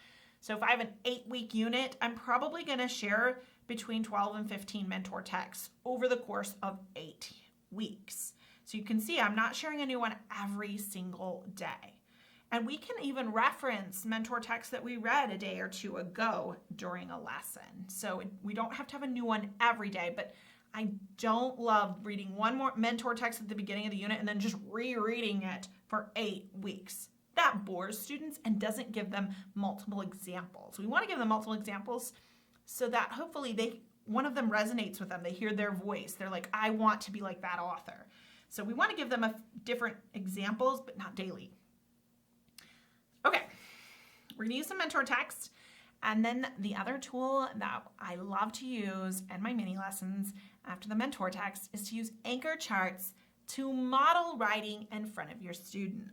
So if I have an 8-week unit, I'm probably going to share between 12 and 15 mentor texts over the course of 8 weeks. So you can see I'm not sharing a new one every single day. And we can even reference mentor texts that we read a day or two ago during a lesson. So we don't have to have a new one every day, but I don't love reading one more mentor text at the beginning of the unit and then just rereading it for 8 weeks. That bores students and doesn't give them multiple examples. We want to give them multiple examples so that hopefully one of them resonates with them. They hear their voice. They're like, I want to be like that author. So we want to give them different examples, but not daily. Okay, we're going to use some mentor text. And then the other tool that I love to use in my mini lessons after the mentor text is to use anchor charts to model writing in front of your students.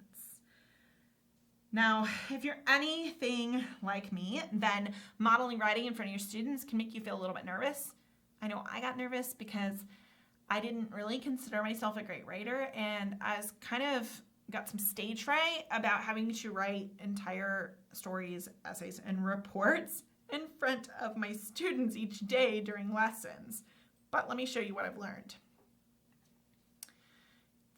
Now, if you're anything like me, then modeling writing in front of your students can make you feel a little bit nervous. I know I got nervous because I didn't really consider myself a great writer, and I was kind of got some stage fright about having to write entire stories, essays, and reports in front of my students each day during lessons. But let me show you what I've learned.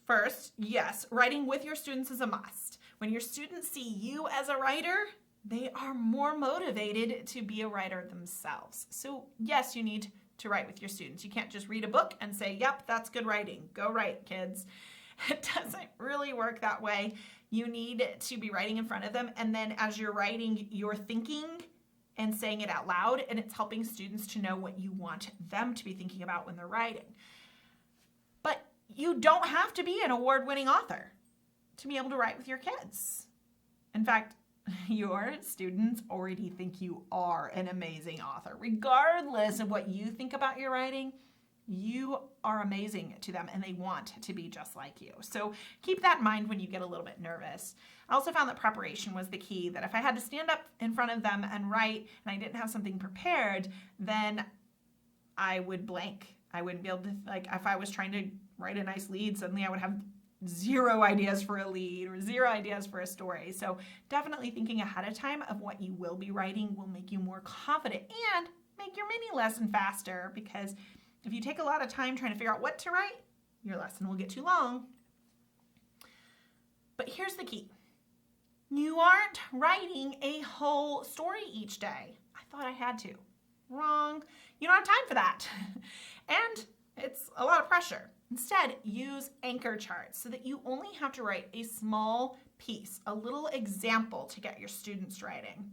First, yes, writing with your students is a must. When your students see you as a writer, they are more motivated to be a writer themselves. So yes, you need to write with your students. You can't just read a book and say, yep, that's good writing. Go write, kids. It doesn't really work that way. You need to be writing in front of them, and then as you're writing, you're thinking and saying it out loud, and it's helping students to know what you want them to be thinking about when they're writing. But you don't have to be an award-winning author to be able to write with your kids. In fact, your students already think you are an amazing author. Regardless of what you think about your writing, you are amazing to them and they want to be just like you. So keep that in mind when you get a little bit nervous. I also found that preparation was the key, that if I had to stand up in front of them and write and I didn't have something prepared, then I would blank. I wouldn't be able to, like, if I was trying to write a nice lead, suddenly I would have 0 ideas for a lead or 0 ideas for a story. So definitely thinking ahead of time of what you will be writing will make you more confident and make your mini lesson faster, because if you take a lot of time trying to figure out what to write, your lesson will get too long. But here's the key. You aren't writing a whole story each day. I thought I had to. Wrong. You don't have time for that. And it's a lot of pressure. Instead, use anchor charts so that you only have to write a small piece, a little example to get your students writing.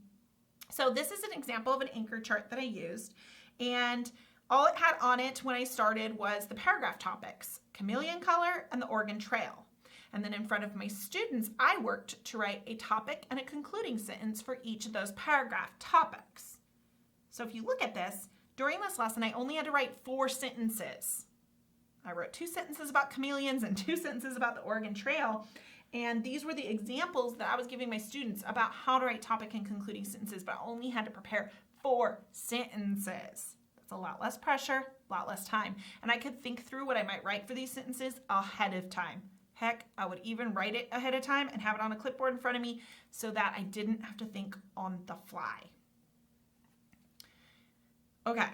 So this is an example of an anchor chart that I used, and all it had on it when I started was the paragraph topics, chameleon color, and the Oregon Trail. And then in front of my students, I worked to write a topic and a concluding sentence for each of those paragraph topics. So if you look at this, during this lesson, I only had to write 4 sentences. I wrote 2 sentences about chameleons and 2 sentences about the Oregon Trail. And these were the examples that I was giving my students about how to write topic and concluding sentences, but I only had to prepare 4 sentences. That's a lot less pressure, a lot less time. And I could think through what I might write for these sentences ahead of time. Heck, I would even write it ahead of time and have it on a clipboard in front of me so that I didn't have to think on the fly. Okay,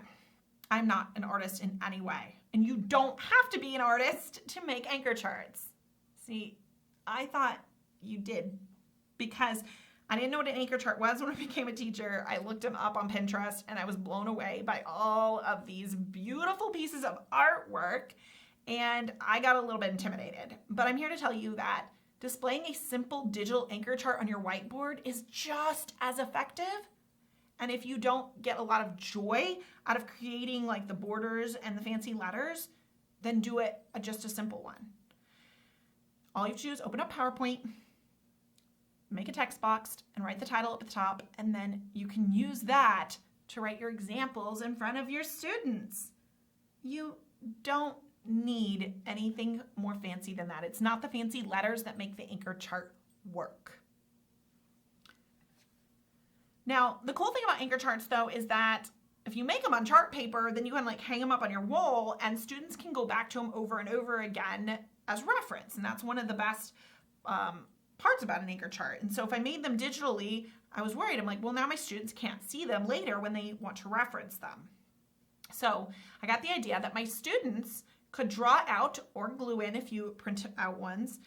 I'm not an artist in any way, and you don't have to be an artist to make anchor charts. See, I thought you did, because I didn't know what an anchor chart was when I became a teacher. I looked them up on Pinterest and I was blown away by all of these beautiful pieces of artwork, and I got a little bit intimidated. But I'm here to tell you that displaying a simple digital anchor chart on your whiteboard is just as effective. And if you don't get a lot of joy out of creating like the borders and the fancy letters, then do it just a simple one. All you have to do is open up PowerPoint, make a text box, and write the title up at the top, and then you can use that to write your examples in front of your students. You don't need anything more fancy than that. It's not the fancy letters that make the anchor chart work. Now, the cool thing about anchor charts, though, is that if you make them on chart paper, then you can like hang them up on your wall and students can go back to them over and over again as reference. And that's one of the best parts about an anchor chart. And so if I made them digitally, I was worried. I'm like, well, now my students can't see them later when they want to reference them. So I got the idea that my students could draw out or glue in, if you print out ones,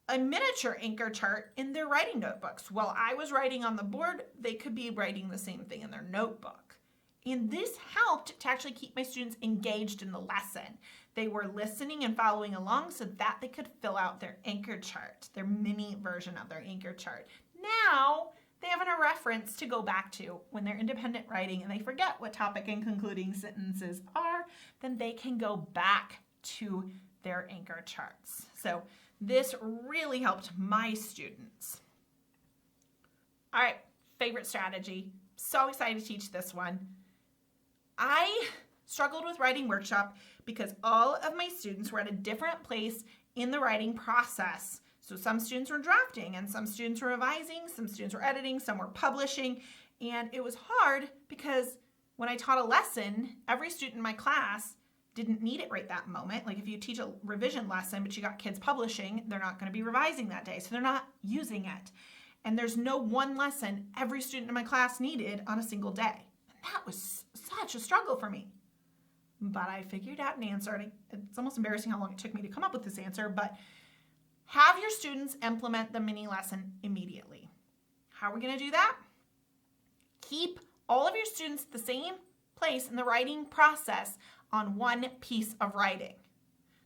a miniature anchor chart in their writing notebooks. While I was writing on the board, they could be writing the same thing in their notebook. And this helped to actually keep my students engaged in the lesson. They were listening and following along so that they could fill out their anchor chart, their mini version of their anchor chart. Now they have a reference to go back to when they're independent writing and they forget what topic and concluding sentences are, then they can go back to their anchor charts. So this really helped my students. All right, favorite strategy. So excited to teach this one. I struggled with writing workshop because all of my students were at a different place in the writing process. So some students were drafting and some students were revising, some students were editing, some were publishing. And it was hard because when I taught a lesson, every student in my class didn't need it right that moment. Like if you teach a revision lesson, but you got kids publishing, they're not going to be revising that day. So they're not using it. And there's no one lesson every student in my class needed on a single day. And that was such a struggle for me. But I figured out an answer. And it's almost embarrassing how long it took me to come up with this answer, but have your students implement the mini lesson immediately. How are we going to do that? Keep all of your students the same place in the writing process on one piece of writing.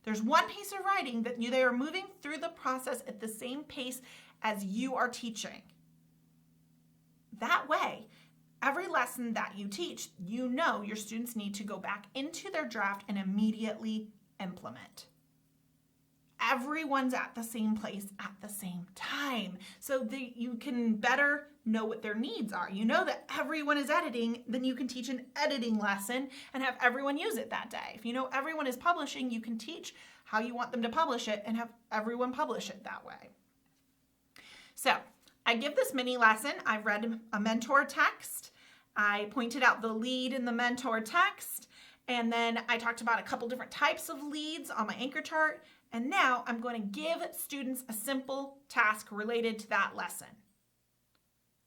There's one piece of writing that they are moving through the process at the same pace as you are teaching. That way, every lesson that you teach, you know your students need to go back into their draft and immediately implement. Everyone's at the same place at the same time, so that you can better know what their needs are. You know that everyone is editing, then you can teach an editing lesson and have everyone use it that day. If you know everyone is publishing, you can teach how you want them to publish it and have everyone publish it that way. So I give this mini lesson. I read a mentor text. I pointed out the lead in the mentor text, and then I talked about a couple different types of leads on my anchor chart. And now I'm going to give students a simple task related to that lesson.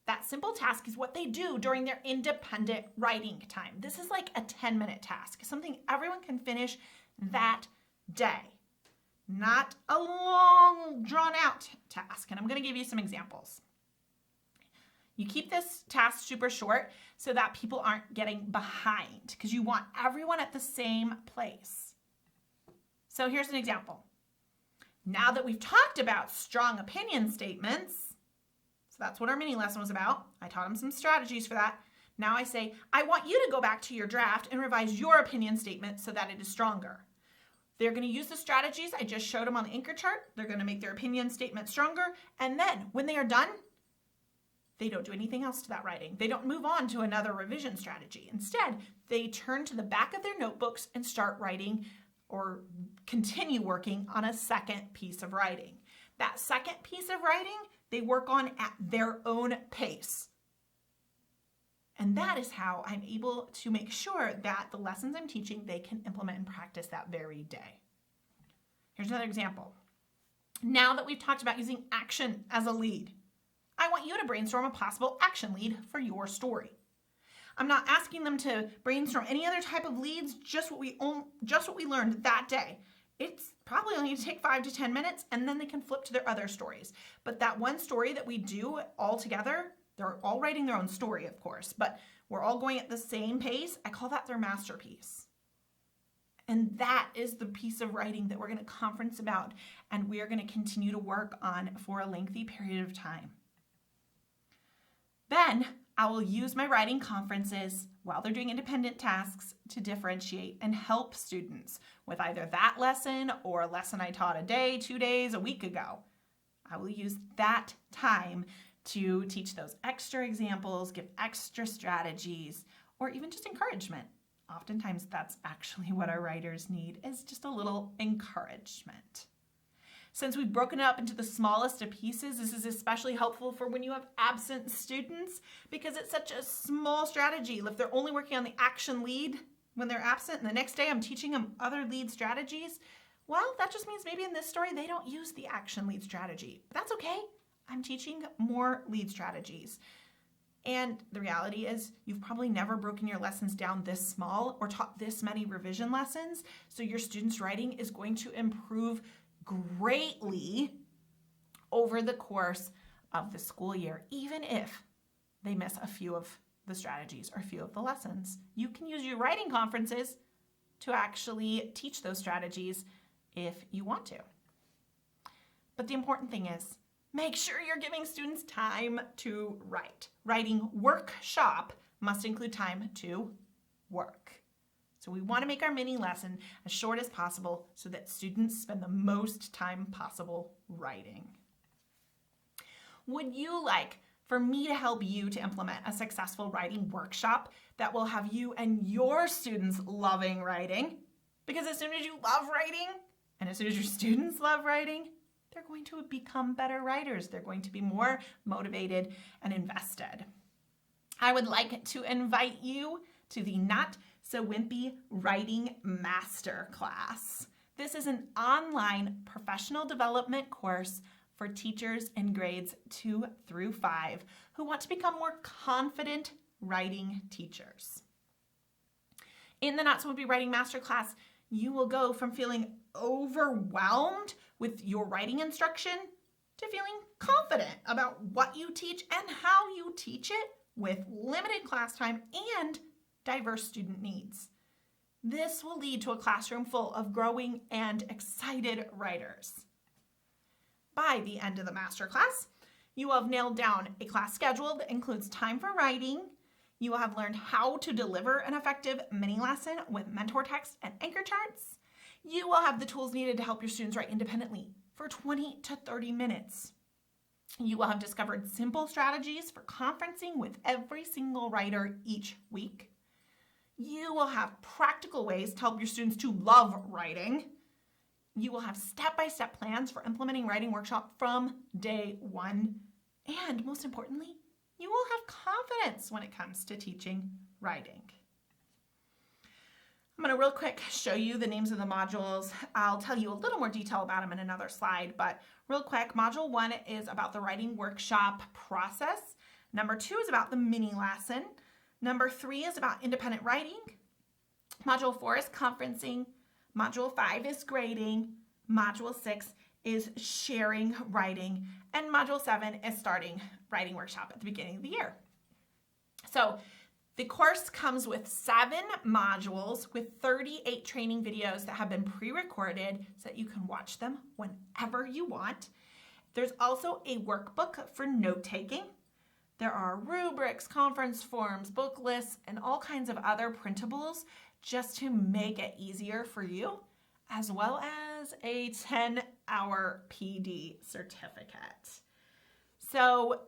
That simple task is what they do during their independent writing time. This is like a 10-minute task, something everyone can finish that day. Not a long, drawn-out task. And I'm going to give you some examples. You keep this task super short so that people aren't getting behind, because you want everyone at the same place. So here's an example. Now that we've talked about strong opinion statements, so that's what our mini lesson was about. I taught them some strategies for that. Now I say, I want you to go back to your draft and revise your opinion statement so that it is stronger. They're going to use the strategies I just showed them on the anchor chart. They're going to make their opinion statement stronger. And then when they are done, they don't do anything else to that writing. They don't move on to another revision strategy. Instead, they turn to the back of their notebooks and start writing or continue working on a second piece of writing. That second piece of writing, they work on at their own pace. And that is how I'm able to make sure that the lessons I'm teaching, they can implement and practice that very day. Here's another example. Now that we've talked about using action as a lead, I want you to brainstorm a possible action lead for your story. I'm not asking them to brainstorm any other type of leads, just what we learned that day. It's probably only going to take 5 to 10 minutes, and then they can flip to their other stories. But that one story that we do all together, they're all writing their own story, of course, but we're all going at the same pace. I call that their masterpiece. And that is the piece of writing that we're going to conference about, and we are going to continue to work on for a lengthy period of time. Then I will use my writing conferences while they're doing independent tasks to differentiate and help students with either that lesson or a lesson I taught a day, 2 days, a week ago. I will use that time to teach those extra examples, give extra strategies, or even just encouragement. Oftentimes that's actually what our writers need, is just a little encouragement. Since we've broken it up into the smallest of pieces, this is especially helpful for when you have absent students, because it's such a small strategy. If they're only working on the action lead when they're absent, and the next day I'm teaching them other lead strategies, well, that just means maybe in this story they don't use the action lead strategy. But that's okay. I'm teaching more lead strategies. And the reality is you've probably never broken your lessons down this small or taught this many revision lessons, so your students' writing is going to improve greatly over the course of the school year, even if they miss a few of the strategies or a few of the lessons. You can use your writing conferences to actually teach those strategies if you want to. But the important thing is, make sure you're giving students time to write. Writing workshop must include time to work. So we want to make our mini lesson as short as possible so that students spend the most time possible writing. Would you like for me to help you to implement a successful writing workshop that will have you and your students loving writing? Because as soon as you love writing, and as soon as your students love writing, they're going to become better writers. They're going to be more motivated and invested. I would like to invite you to the Not So Wimpy Writing Masterclass. This is an online professional development course for teachers in grades 2 through 5 who want to become more confident writing teachers. In the Not So Wimpy Writing Masterclass, you will go from feeling overwhelmed with your writing instruction to feeling confident about what you teach and how you teach it with limited class time and diverse student needs. This will lead to a classroom full of growing and excited writers. By the end of the masterclass, you will have nailed down a class schedule that includes time for writing, You will have learned how to deliver an effective mini lesson with mentor text and anchor charts. You will have the tools needed to help your students write independently for 20 to 30 minutes. You will have discovered simple strategies for conferencing with every single writer each week. You will have practical ways to help your students to love writing. You will have step-by-step plans for implementing writing workshop from day one. And most importantly, you will have confidence when it comes to teaching writing. I'm going to real quick show you the names of the modules. I'll tell you a little more detail about them in another slide, but real quick, Module 1 is about the writing workshop process. Number 2 is about the mini lesson. Number 3 is about independent writing. Module 4 is conferencing. Module 5 is grading. Module 6 is sharing writing. And Module 7 is starting writing workshop at the beginning of the year. So the course comes with 7 modules with 38 training videos that have been pre-recorded so that you can watch them whenever you want. There's also a workbook for note-taking. There are rubrics, conference forms, book lists, and all kinds of other printables just to make it easier for you, as well as a 10-hour PD certificate. So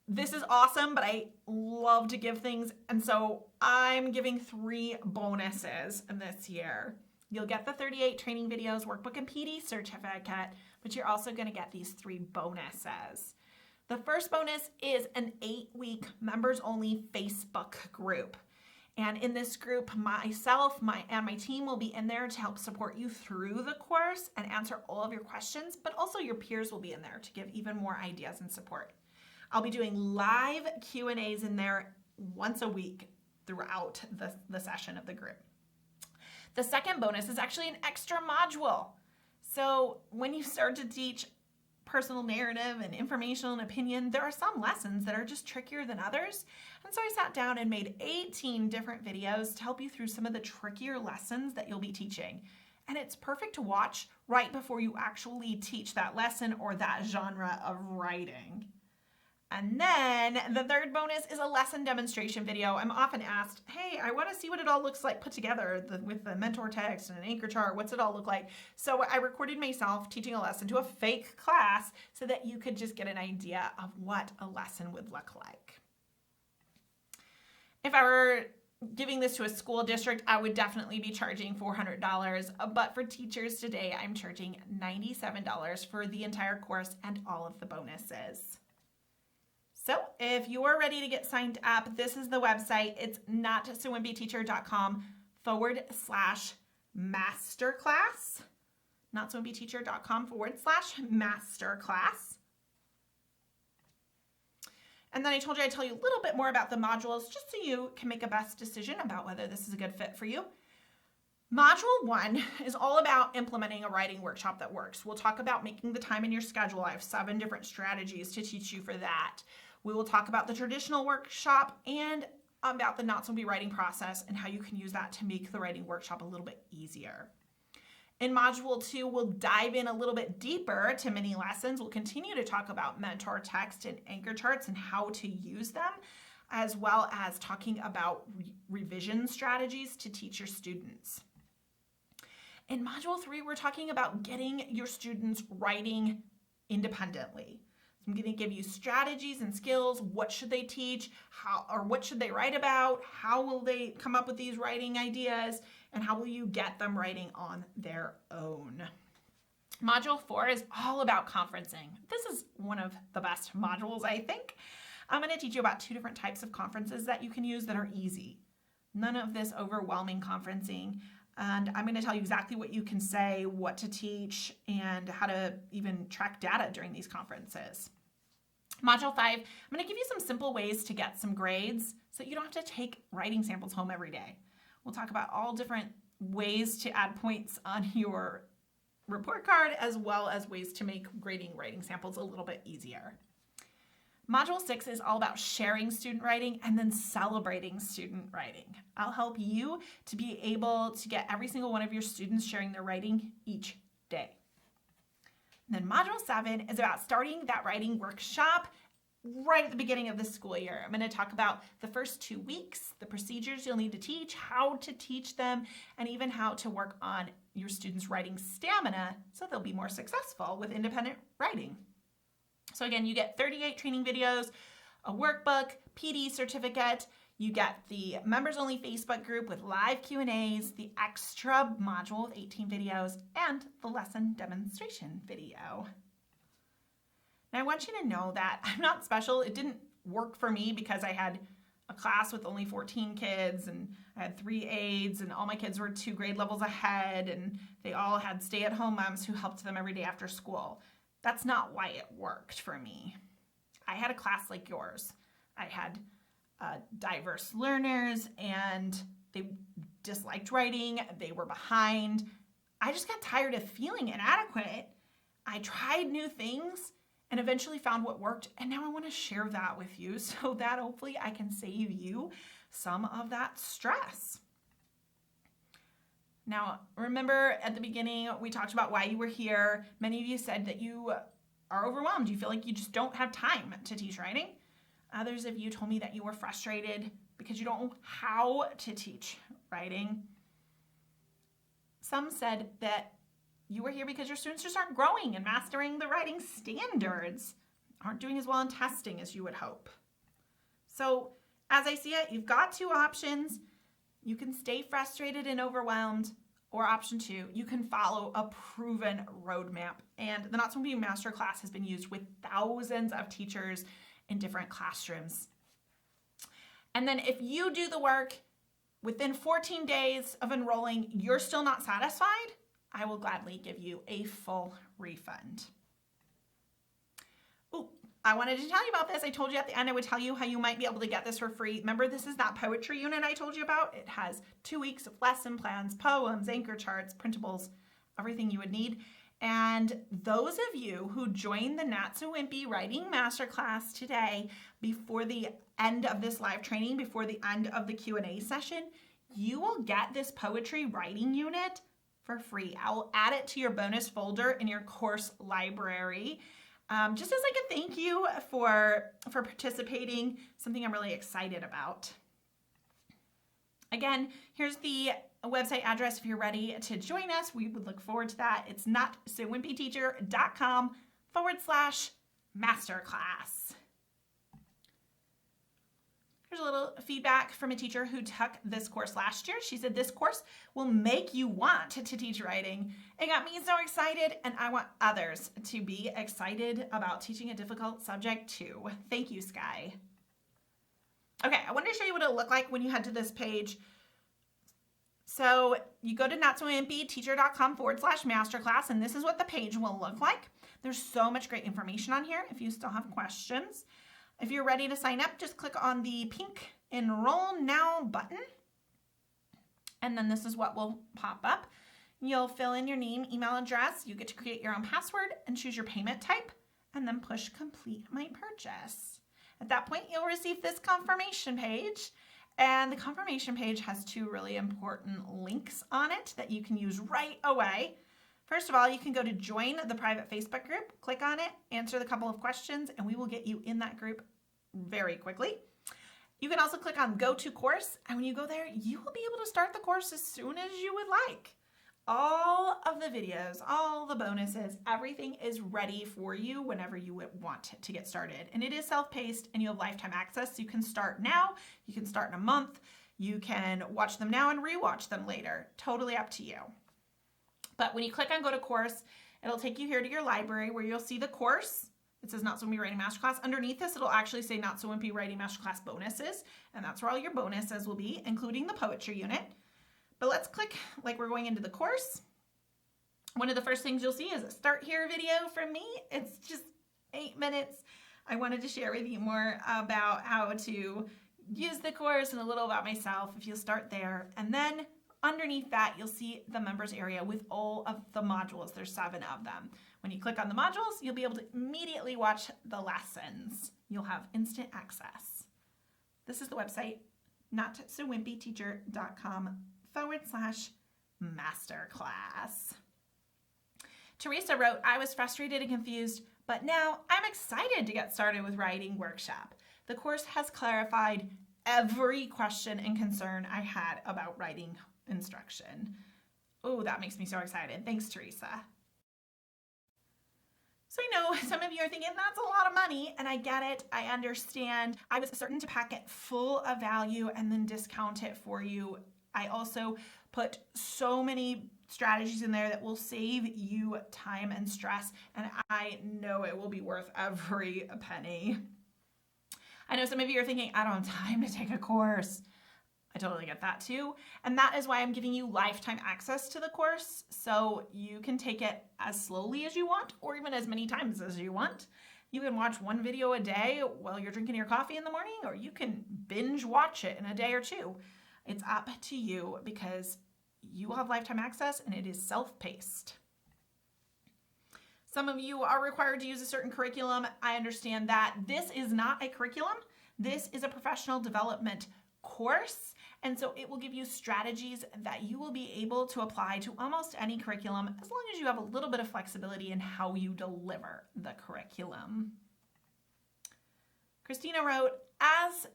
this is awesome, but I love to give things, and so I'm giving 3 bonuses this year. You'll get the 38 training videos, workbook, and PD certificate, but you're also going to get these 3 bonuses. The first bonus is an 8-week members-only Facebook group. And in this group, myself and my team will be in there to help support you through the course and answer all of your questions, but also your peers will be in there to give even more ideas and support. I'll be doing live Q&As in there once a week throughout the session of the group. The second bonus is actually an extra module. So when you start to teach personal narrative and informational and opinion, there are some lessons that are just trickier than others. And so I sat down and made 18 different videos to help you through some of the trickier lessons that you'll be teaching. And it's perfect to watch right before you actually teach that lesson or that genre of writing. And then the third bonus is a lesson demonstration video. I'm often asked, hey, I want to see what it all looks like put together with the mentor text and an anchor chart. What's it all look like? So I recorded myself teaching a lesson to a fake class so that you could just get an idea of what a lesson would look like. If I were giving this to a school district, I would definitely be charging $400. But for teachers today, I'm charging $97 for the entire course and all of the bonuses. So if you are ready to get signed up, this is the website. It's notsowimpyteacher.com/masterclass. notsowimpyteacher.com/masterclass. And then I told you I'd tell you a little bit more about the modules just so you can make a best decision about whether this is a good fit for you. Module 1 is all about implementing a writing workshop that works. We'll talk about making the time in your schedule. I have 7 different strategies to teach you for that. We will talk about the traditional workshop and about the Not So Wimpy writing process and how you can use that to make the writing workshop a little bit easier. In Module 2, we'll dive in a little bit deeper to mini lessons. We'll continue to talk about mentor text and anchor charts and how to use them, as well as talking about revision strategies to teach your students. In Module 3, we're talking about getting your students writing independently. I'm going to give you strategies and skills. What should they teach? What should they write about? How will they come up with these writing ideas? And how will you get them writing on their own? Module 4 is all about conferencing. This is one of the best modules, I think. I'm going to teach you about 2 different types of conferences that you can use that are easy. None of this overwhelming conferencing. And I'm going to tell you exactly what you can say, what to teach, and how to even track data during these conferences. Module 5, I'm going to give you some simple ways to get some grades so you don't have to take writing samples home every day. We'll talk about all different ways to add points on your report card, as well as ways to make grading writing samples a little bit easier. Module 6 is all about sharing student writing and then celebrating student writing. I'll help you to be able to get every single one of your students sharing their writing each day. And then Module 7 is about starting that writing workshop right at the beginning of the school year. I'm going to talk about the first 2 weeks, the procedures you'll need to teach, how to teach them, and even how to work on your students' writing stamina so they'll be more successful with independent writing. So again, you get 38 training videos, a workbook, PD certificate, you get the members-only Facebook group with live Q&As, the extra module with 18 videos, and the lesson demonstration video. Now I want you to know that I'm not special. It didn't work for me because I had a class with only 14 kids and I had 3 aides and all my kids were 2 grade levels ahead and they all had stay-at-home moms who helped them every day after school. That's not why it worked for me. I had a class like yours. I had diverse learners and they disliked writing, they were behind. I just got tired of feeling inadequate. I tried new things and eventually found what worked, and now I want to share that with you so that hopefully I can save you some of that stress. Now, remember at the beginning we talked about why you were here. Many of you said that you are overwhelmed. You feel like you just don't have time to teach writing. Others of you told me that you were frustrated because you don't know how to teach writing. Some said that you were here because your students just aren't growing and mastering the writing standards, aren't doing as well in testing as you would hope. So as I see it, you've got 2 options. You can stay frustrated and overwhelmed, or option 2, you can follow a proven roadmap. And the Not So Wimpy Masterclass has been used with thousands of teachers in different classrooms. And then if you do the work within 14 days of enrolling, you're still not satisfied, I will gladly give you a full refund. Oh, I wanted to tell you about this. I told you at the end I would tell you how you might be able to get this for free. Remember, this is that poetry unit I told you about? It has 2 weeks of lesson plans, poems, anchor charts, printables, everything you would need. And those of you who join the Not So Wimpy Writing Masterclass today, before the end of this live training, before the end of the Q&A session, you will get this poetry writing unit for free. I will add it to your bonus folder in your course library, just as like a thank you for participating, something I'm really excited about. Again, here's the website address if you're ready to join us. We would look forward to that. It's notsowimpyteacher.com/masterclass. Here's a little feedback from a teacher who took this course last year. She said, this course will make you want to teach writing. It got me so excited, and I want others to be excited about teaching a difficult subject too. Thank you, Sky. Okay, I wanted to show you what it'll look like when you head to this page. So you go to notsowimpyteacher.com/masterclass, and this is what the page will look like. There's so much great information on here if you still have questions. If you're ready to sign up, just click on the pink Enroll Now button. And then this is what will pop up. You'll fill in your name, email address. You get to create your own password and choose your payment type, and then push Complete My Purchase. At that point, you'll receive this confirmation page. And the confirmation page has 2 really important links on it that you can use right away. First of all, you can go to join the private Facebook group, click on it, answer the couple of questions, and we will get you in that group very quickly. You can also click on Go to Course, and when you go there, you will be able to start the course as soon as you would like. All of the videos, all the bonuses, everything is ready for you whenever you want to get started. And it is self-paced, and you have lifetime access. So you can start now, you can start in a month, you can watch them now and rewatch them later. Totally up to you. But when you click on Go to Course, it'll take you here to your library where you'll see the course. It says Not So Wimpy Writing Masterclass. Underneath this, it'll actually say Not So Wimpy Writing Masterclass bonuses. And that's where all your bonuses will be, including the poetry unit. But let's click like we're going into the course. One of the first things you'll see is a Start Here video from me. It's just 8 minutes. I wanted to share with you more about how to use the course and a little about myself if you'll start there. And then underneath that, you'll see the members area with all of the modules. There's 7 of them. When you click on the modules, you'll be able to immediately watch the lessons. You'll have instant access. This is the website, notsowimpyteacher.com/masterclass. Teresa wrote, I was frustrated and confused But now I'm excited to get started with Writing Workshop. The course has clarified every question and concern I had about writing instruction. Oh, that makes me so excited. Thanks, Teresa. So I know some of you are thinking that's a lot of money, and I get it. I understand. I was certain to pack it full of value and then discount it for you. I also put so many strategies in there that will save you time and stress, and I know it will be worth every penny. I know some of you are thinking, I don't have time to take a course. I totally get that too. And that is why I'm giving you lifetime access to the course, so you can take it as slowly as you want or even as many times as you want. You can watch one video a day while you're drinking your coffee in the morning, or you can binge watch it in a day or two. It's up to you because you will have lifetime access and it is self-paced. Some of you are required to use a certain curriculum. I understand that. This is not a curriculum. This is a professional development course, and so it will give you strategies that you will be able to apply to almost any curriculum as long as you have a little bit of flexibility in how you deliver the curriculum. Christina wrote,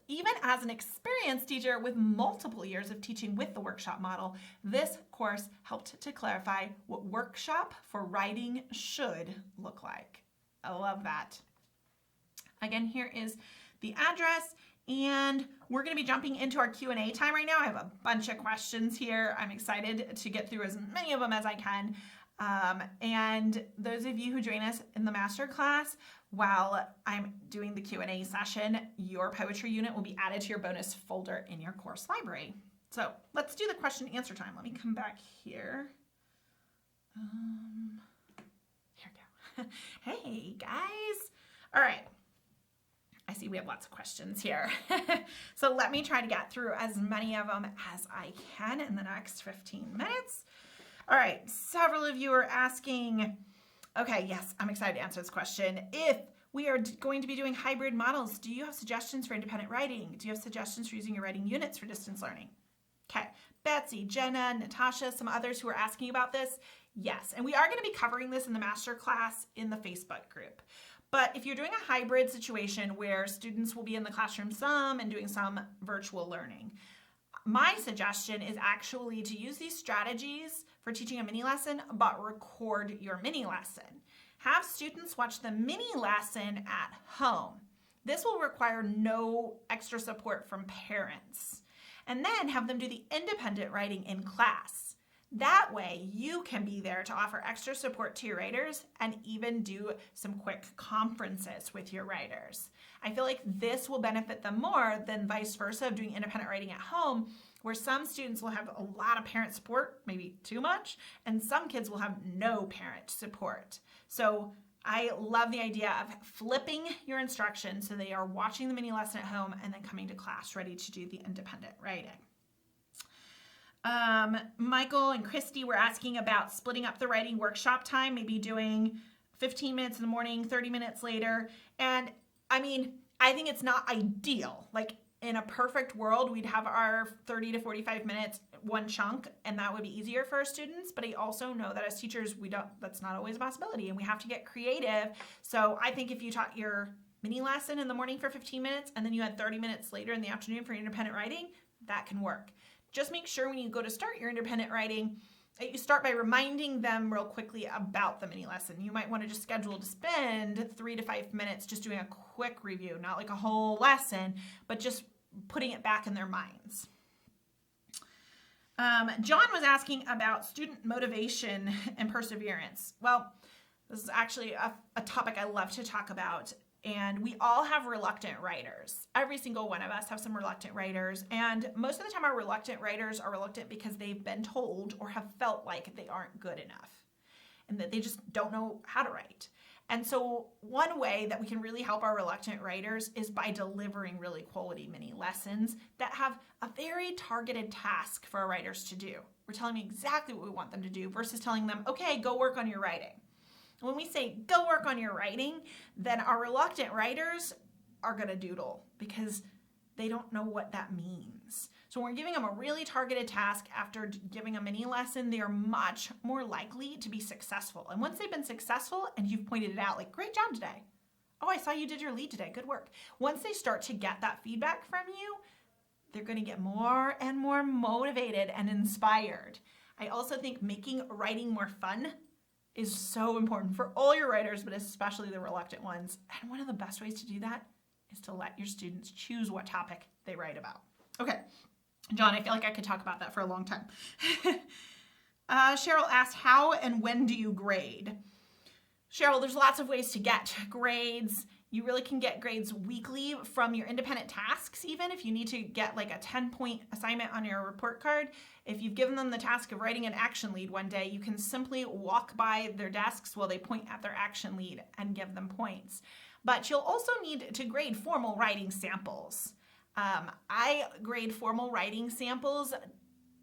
even as an experienced teacher with multiple years of teaching with the workshop model, this course helped to clarify what workshop for writing should look like. I love that. Again, here is the address, and we're going to be jumping into our Q&A time right now. I have a bunch of questions here. I'm excited to get through as many of them as I can. And those of you who join us in the masterclass, while I'm doing the Q&A session, your poetry unit will be added to your bonus folder in your course library. So let's do the question and answer time. Let me come back here. Here we go. Hey guys. All right. I see we have lots of questions here. So let me try to get through as many of them as I can in the next 15 minutes. All right, several of you are asking, okay, yes, I'm excited to answer this question. If we are going to be doing hybrid models, do you have suggestions for independent writing? Do you have suggestions for using your writing units for distance learning? Okay, Betsy, Jenna, Natasha, some others who are asking about this. Yes, and we are going to be covering this in the masterclass in the Facebook group. But if you're doing a hybrid situation where students will be in the classroom some and doing some virtual learning, my suggestion is actually to use these strategies for teaching a mini lesson, but record your mini lesson. Have students watch the mini lesson at home. This will require no extra support from parents. And then have them do the independent writing in class. That way you can be there to offer extra support to your writers and even do some quick conferences with your writers. I feel like this will benefit them more than vice versa of doing independent writing at home, where some students will have a lot of parent support, maybe too much, and some kids will have no parent support. So I love the idea of flipping your instructions so they are watching the mini lesson at home and then coming to class ready to do the independent writing. Michael and Christy were asking about splitting up the writing workshop time, maybe doing 15 minutes in the morning, 30 minutes later. And I mean, I think it's not ideal. Like in a perfect world, we'd have our 30 to 45 minutes, one chunk, and that would be easier for our students. But I also know that as teachers, that's not always a possibility, and we have to get creative. So I think if you taught your mini lesson in the morning for 15 minutes, and then you had 30 minutes later in the afternoon for independent writing, that can work. Just make sure when you go to start your independent writing, that you start by reminding them real quickly about the mini lesson. You might want to just schedule to spend 3 to 5 minutes just doing a quick review, not like a whole lesson, but just putting it back in their minds. John was asking about student motivation and perseverance. Well, this is actually a topic I love to talk about. And we all have reluctant writers. Every single one of us have some reluctant writers. And most of the time our reluctant writers are reluctant because they've been told or have felt like they aren't good enough and that they just don't know how to write. And so one way that we can really help our reluctant writers is by delivering really quality mini lessons that have a very targeted task for our writers to do. We're telling them exactly what we want them to do versus telling them, okay, go work on your writing. When we say go work on your writing, then our reluctant writers are going to doodle because they don't know what that means. So when we're giving them a really targeted task after giving a mini lesson, they are much more likely to be successful. And once they've been successful and you've pointed it out, like, great job today. Oh, I saw you did your lead today. Good work. Once they start to get that feedback from you, they're going to get more and more motivated and inspired. I also think making writing more fun is so important for all your writers, but especially the reluctant ones. And one of the best ways to do that is to let your students choose what topic they write about. Okay, John, I feel like I could talk about that for a long time. Cheryl asked, how and when do you grade? Cheryl, there's lots of ways to get grades. You really can get grades weekly from your independent tasks, even if you need to get like a 10-point assignment on your report card. If you've given them the task of writing an action lead one day, you can simply walk by their desks while they point at their action lead and give them points. But you'll also need to grade formal writing samples. I grade formal writing samples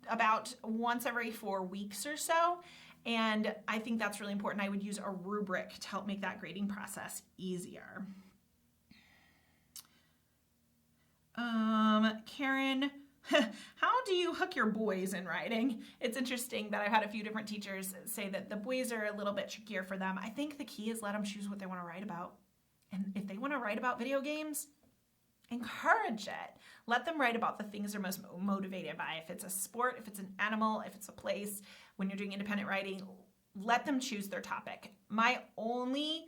about once every 4 weeks or so. And I think that's really important. I would use a rubric to help make that grading process easier. Karen, how do you hook your boys in writing? It's interesting that I've had a few different teachers say that the boys are a little bit trickier for them. I think the key is let them choose what they want to write about. And if they want to write about video games, encourage it. Let them write about the things they're most motivated by. If it's a sport, if it's an animal, if it's a place, when you're doing independent writing, let them choose their topic. My only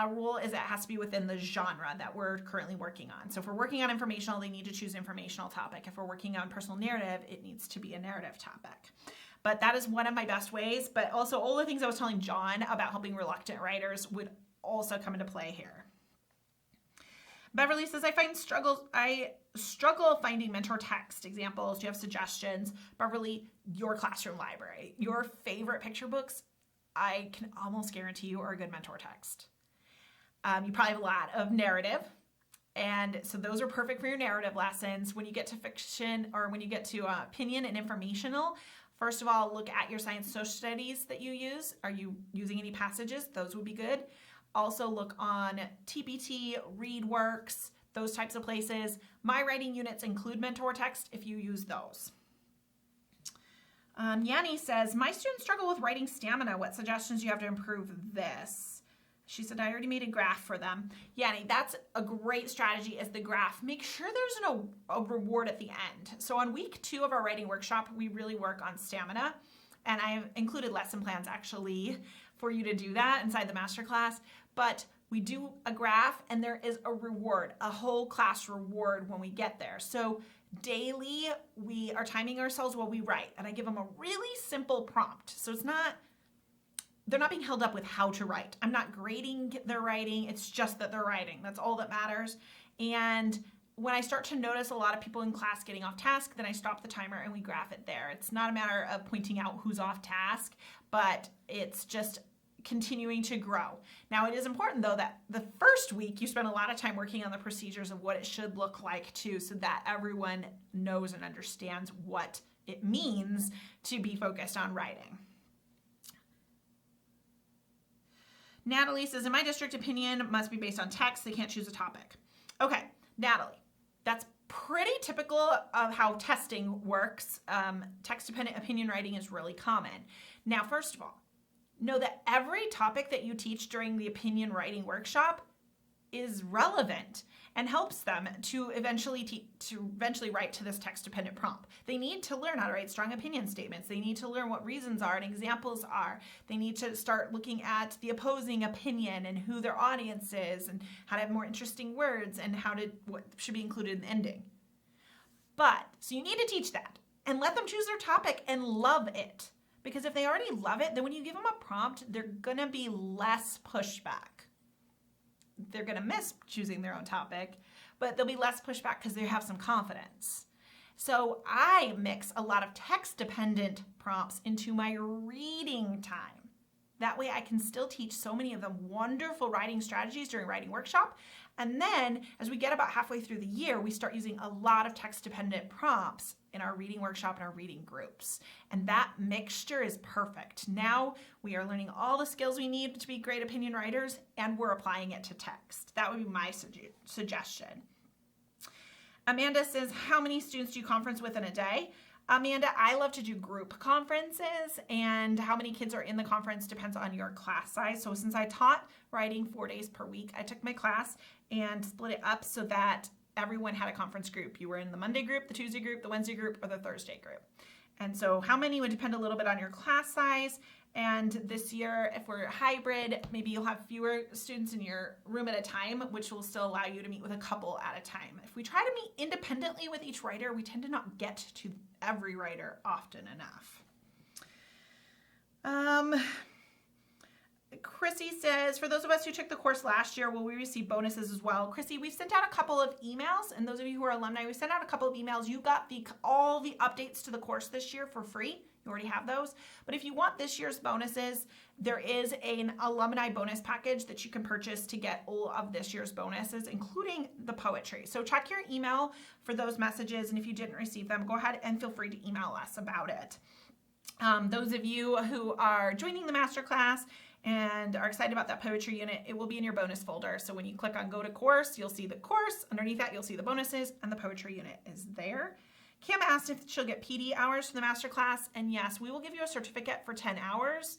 rule is that it has to be within the genre that we're currently working on. So if we're working on informational, they need to choose informational topic. If we're working on personal narrative, it needs to be a narrative topic. But that is one of my best ways. But also all the things I was telling John about helping reluctant writers would also come into play here. Beverly says, I struggle finding mentor text examples. Do you have suggestions? Beverly, your classroom library, your favorite picture books, I can almost guarantee you are a good mentor text. You probably have a lot of narrative. And so those are perfect for your narrative lessons. When you get to fiction or when you get to opinion and informational, first of all, look at your science social studies that you use. Are you using any passages? Those would be good. Also look on TPT, ReadWorks, those types of places. My writing units include mentor text if you use those. Yanni says, my students struggle with writing stamina. What suggestions do you have to improve this? She said, I already made a graph for them. Yanni, that's a great strategy is the graph. Make sure there's a reward at the end. So on week 2 of our writing workshop, we really work on stamina. And I've included lesson plans actually for you to do that inside the masterclass. But we do a graph and there is a reward, a whole class reward when we get there. So daily, we are timing ourselves while we write. And I give them a really simple prompt. So they're not being held up with how to write. I'm not grading their writing. It's just that they're writing. That's all that matters. And when I start to notice a lot of people in class getting off task, then I stop the timer and we graph it there. It's not a matter of pointing out who's off task, but it's just continuing to grow. Now, it is important, though, that the first week you spend a lot of time working on the procedures of what it should look like, too, so that everyone knows and understands what it means to be focused on writing. Natalie says, in my district, opinion must be based on text. They can't choose a topic. Okay, Natalie, that's pretty typical of how testing works. Text-dependent opinion writing is really common. Now, first of all, know that every topic that you teach during the opinion writing workshop is relevant and helps them to eventually write to this text-dependent prompt. They need to learn how to write strong opinion statements. They need to learn what reasons are and examples are. They need to start looking at the opposing opinion and who their audience is and how to have more interesting words and what should be included in the ending. So you need to teach that and let them choose their topic and love it. Because if they already love it, then when you give them a prompt, they're going to be less pushback. They're going to miss choosing their own topic, but there'll be less pushback because they have some confidence. So I mix a lot of text-dependent prompts into my reading time. That way I can still teach so many of them wonderful writing strategies during writing workshop. And then as we get about halfway through the year, we start using a lot of text-dependent prompts in our reading workshop and our reading groups. And that mixture is perfect. Now we are learning all the skills we need to be great opinion writers, and we're applying it to text. That would be my suggestion. Amanda says, how many students do you conference with in a day? Amanda, I love to do group conferences, and how many kids are in the conference depends on your class size. So since I taught writing 4 days per week, I took my class and split it up so that everyone had a conference group. You were in the Monday group, the Tuesday group, the Wednesday group, or the Thursday group. And so how many would depend a little bit on your class size. And this year, if we're hybrid, maybe you'll have fewer students in your room at a time, which will still allow you to meet with a couple at a time. If we try to meet independently with each writer, we tend to not get to every writer often enough. Chrissy says, for those of us who took the course last year, will we receive bonuses as well? Chrissy, we've sent out a couple of emails, and those of you who are alumni, we sent out a couple of emails. You got all the updates to the course this year for free. You already have those. But if you want this year's bonuses, there is an alumni bonus package that you can purchase to get all of this year's bonuses, including the poetry. So check your email for those messages, and if you didn't receive them, go ahead and feel free to email us about it. Those of you who are joining the masterclass and are excited about that poetry unit, it will be in your bonus folder. So when you click on go to course, you'll see the course. Underneath that, you'll see the bonuses, and the poetry unit is there. Kim asked if she'll get PD hours for the masterclass, and yes, we will give you a certificate for 10 hours.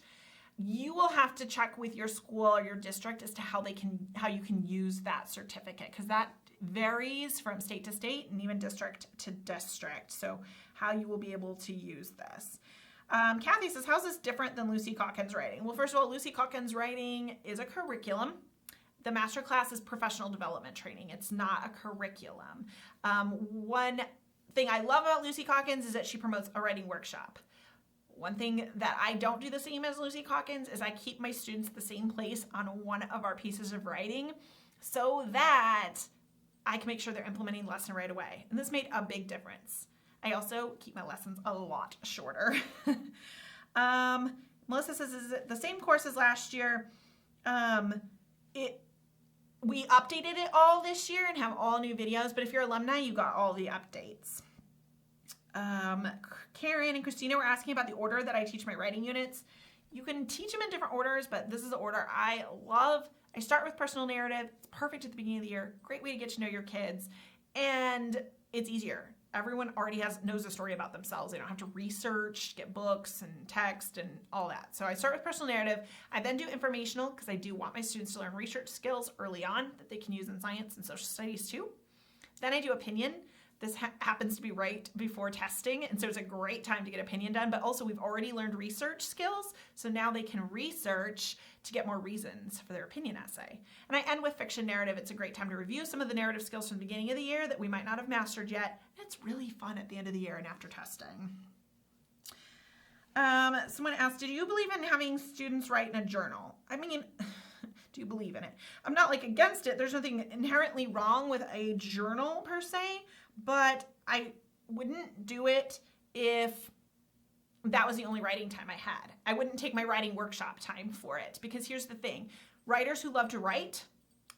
You will have to check with your school or your district as to how you can use that certificate, because that varies from state to state and even district to district. So how you will be able to use this. Kathy says, how's this different than Lucy Calkins writing? Well, first of all, Lucy Calkins writing is a curriculum. The masterclass is professional development training. It's not a curriculum. One thing I love about Lucy Calkins is that she promotes a writing workshop. One thing that I don't do the same as Lucy Calkins is I keep my students the same place on one of our pieces of writing so that I can make sure they're implementing the lesson right away. And this made a big difference. I also keep my lessons a lot shorter. Melissa says, is it the same course as last year? We updated it all this year and have all new videos, but if you're alumni, you got all the updates. Karen and Christina were asking about the order that I teach my writing units. You can teach them in different orders, but this is the order I love. I start with personal narrative. It's perfect at the beginning of the year. Great way to get to know your kids. And it's easier. Everyone already knows a story about themselves. They don't have to research, get books and text and all that. So I start with personal narrative. I then do informational because I do want my students to learn research skills early on that they can use in science and social studies too. Then I do opinion. This happens to be right before testing, and so it's a great time to get opinion done, but also we've already learned research skills, so now they can research to get more reasons for their opinion essay. And I end with fiction narrative. It's a great time to review some of the narrative skills from the beginning of the year that we might not have mastered yet, and it's really fun at the end of the year and after testing. Someone asked, do you believe in having students write in a journal? I mean, do you believe in it? I'm not against it. There's nothing inherently wrong with a journal per se, but I wouldn't do it if that was the only writing time I had. I wouldn't take my writing workshop time for it, because here's the thing. Writers who love to write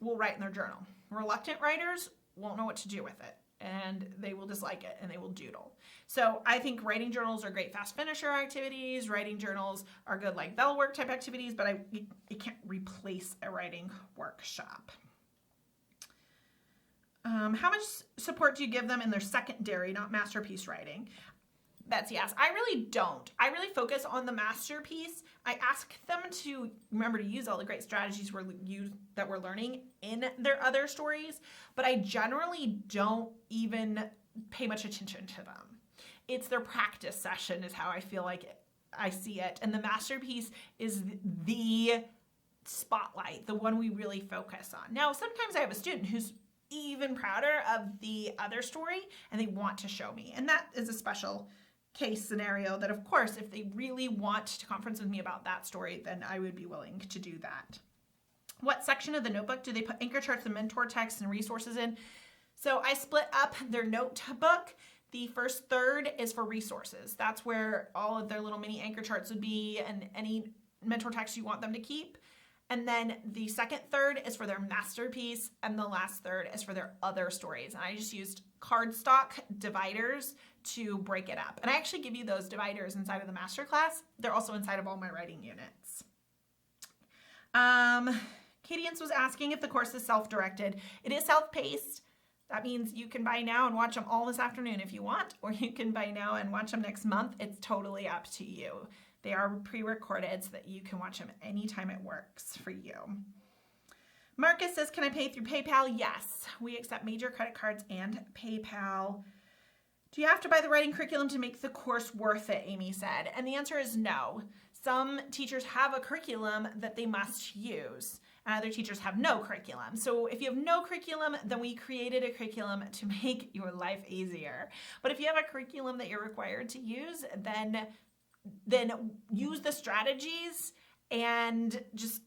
will write in their journal. Reluctant writers won't know what to do with it, and they will dislike it, and they will doodle. So I think writing journals are great fast finisher activities. Writing journals are good bell work type activities, but it can't replace a writing workshop. How much support do you give them in their secondary, not masterpiece writing? Betsy asks, I really don't. I really focus on the masterpiece. I ask them to remember to use all the great strategies that we're learning in their other stories, but I generally don't even pay much attention to them. It's their practice session is how I feel like I see it, and the masterpiece is the spotlight, the one we really focus on. Now, sometimes I have a student who's even prouder of the other story, and they want to show me, and that is a special case scenario that, of course, if they really want to conference with me about that story, then I would be willing to do that. What section of the notebook do they put anchor charts and mentor texts and resources in? So I split up their notebook. The first third is for resources. That's where all of their little mini anchor charts would be and any mentor text you want them to keep. And then the second third is for their masterpiece, and the last third is for their other stories. And I just used cardstock dividers to break it up. And I actually give you those dividers inside of the masterclass. They're also inside of all my writing units. Kadiance was asking if the course is self-directed. It is self-paced. That means you can buy now and watch them all this afternoon if you want, or you can buy now and watch them next month. It's totally up to you. They are pre-recorded so that you can watch them anytime it works for you. Marcus says, can I pay through PayPal? Yes, we accept major credit cards and PayPal. Do you have to buy the writing curriculum to make the course worth it, Amy said? And the answer is no. Some teachers have a curriculum that they must use, and other teachers have no curriculum. So if you have no curriculum, then we created a curriculum to make your life easier. But if you have a curriculum that you're required to use, then use the strategies and just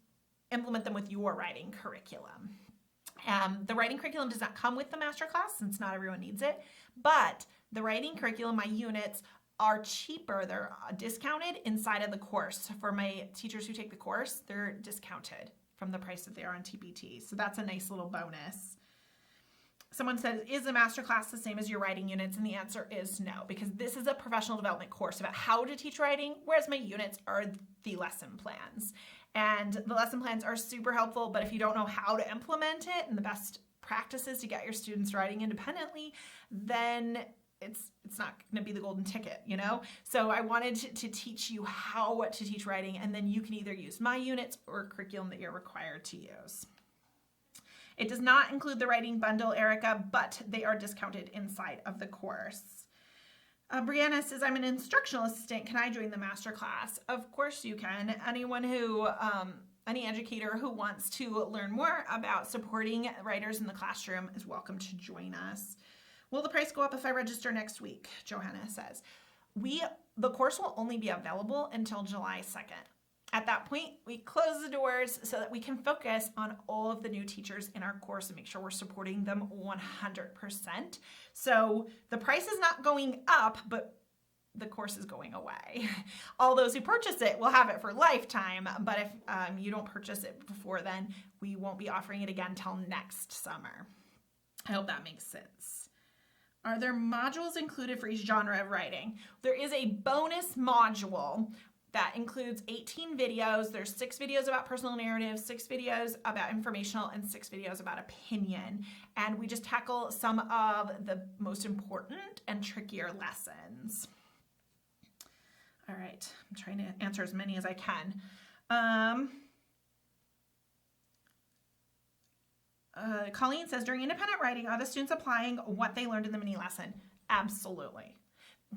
implement them with your writing curriculum. The writing curriculum does not come with the masterclass since not everyone needs it, but the writing curriculum, my units, are cheaper. They're discounted inside of the course. For my teachers who take the course, they're discounted from the price that they are on TPT. So that's a nice little bonus. Someone says, is the masterclass the same as your writing units? And the answer is no, because this is a professional development course about how to teach writing, whereas my units are the lesson plans. And the lesson plans are super helpful, but if you don't know how to implement it and the best practices to get your students writing independently, then it's not going to be the golden ticket, you know? So I wanted to teach you how to teach writing, and then you can either use my units or curriculum that you're required to use. It does not include the writing bundle, Erica, but they are discounted inside of the course. Brianna says, I'm an instructional assistant. Can I join the masterclass? Of course you can. Anyone who, any educator who wants to learn more about supporting writers in the classroom is welcome to join us. Will the price go up if I register next week? Johanna says. The course will only be available until July 2nd. At that point, we close the doors so that we can focus on all of the new teachers in our course and make sure we're supporting them 100%. So the price is not going up, but the course is going away. All those who purchase it will have it for lifetime, but if you don't purchase it before then, we won't be offering it again till next summer. I hope that makes sense. Are there modules included for each genre of writing? There is a bonus module that includes 18 videos. There's 6 videos about personal narrative, 6 videos about informational, and 6 videos about opinion. And we just tackle some of the most important and trickier lessons. All right, I'm trying to answer as many as I can. Colleen says, during independent writing, are the students applying what they learned in the mini lesson? Absolutely.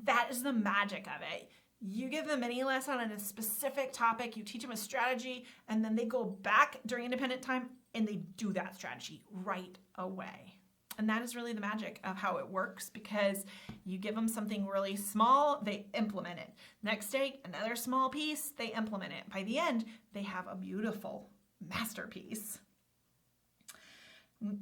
That is the magic of it. You give them a mini lesson on a specific topic, you teach them a strategy, and then they go back during independent time and they do that strategy right away. And that is really the magic of how it works, because you give them something really small, they implement it. Next day, another small piece, they implement it. By the end, they have a beautiful masterpiece.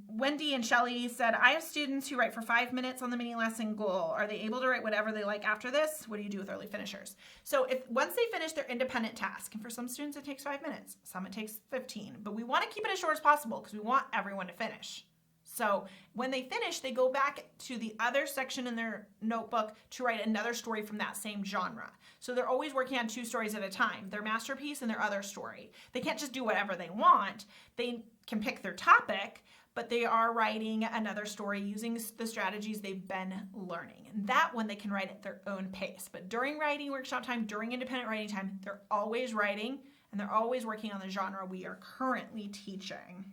Wendy and Shelley said, I have students who write for 5 minutes on the mini lesson goal. Are they able to write whatever they like after this? What do you do with early finishers? So once they finish their independent task, and for some students it takes 5 minutes, some it takes 15, but we want to keep it as short as possible because we want everyone to finish. So when they finish, they go back to the other section in their notebook to write another story from that same genre. So they're always working on 2 stories at a time, their masterpiece and their other story. They can't just do whatever they want. They can pick their topic, but they are writing another story using the strategies they've been learning. And that one they can write at their own pace. But during writing workshop time, during independent writing time, they're always writing and they're always working on the genre we are currently teaching.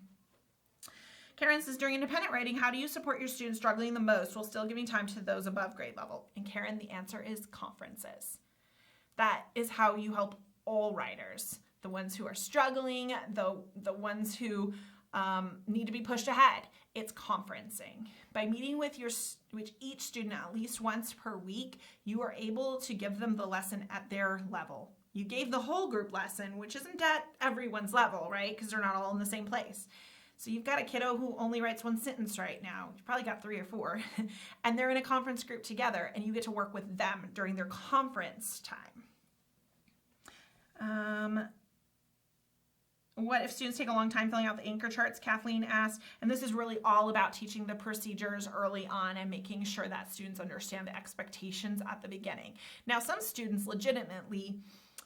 Karen says, during independent writing, how do you support your students struggling the most while still giving time to those above grade level? And Karen, the answer is conferences. That is how you help all writers. The ones who are struggling, the ones who need to be pushed ahead. It's conferencing. By meeting with each student at least once per week, you are able to give them the lesson at their level. You gave the whole group lesson, which isn't at everyone's level, right? Because they're not all in the same place. So you've got a kiddo who only writes 1 sentence right now. You've probably got 3 or 4. And they're in a conference group together, and you get to work with them during their conference time. What if students take a long time filling out the anchor charts? Kathleen asked. And this is really all about teaching the procedures early on and making sure that students understand the expectations at the beginning. Now, some students legitimately,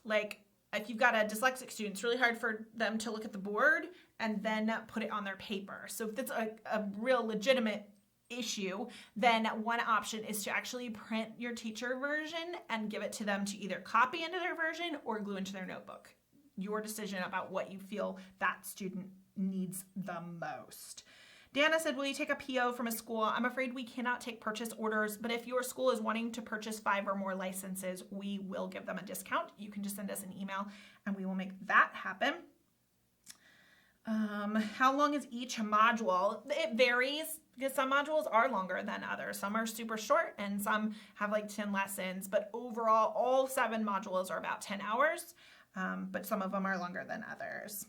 like if you've got a dyslexic student, it's really hard for them to look at the board and then put it on their paper. So if it's a real legitimate issue, then one option is to actually print your teacher version and give it to them to either copy into their version or glue into their notebook. Your decision about what you feel that student needs the most. Dana said, will you take a PO from a school? I'm afraid we cannot take purchase orders, but if your school is wanting to purchase 5 or more licenses, we will give them a discount. You can just send us an email and we will make that happen. How long is each module? It varies because some modules are longer than others. Some are super short and some have like 10 lessons, but overall all 7 modules are about 10 hours, but some of them are longer than others.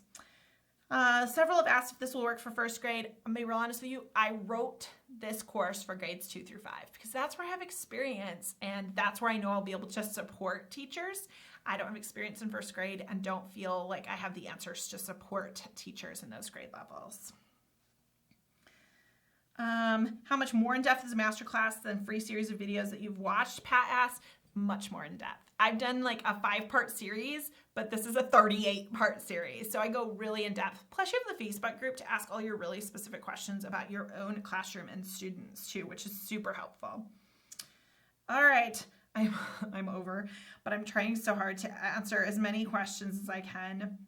Several have asked if this will work for first grade. I'm gonna be real honest with you. I wrote this course for grades 2 through 5 because that's where I have experience and that's where I know I'll be able to support teachers. I don't have experience in first grade and don't feel like I have the answers to support teachers in those grade levels. How much more in depth is a masterclass than free series of videos that you've watched? Pat asked. Much more in depth. I've done like a 5-part series, but this is a 38-part series. So I go really in depth. Plus you have the Facebook group to ask all your really specific questions about your own classroom and students too, which is super helpful. All right, I'm over, but I'm trying so hard to answer as many questions as I can.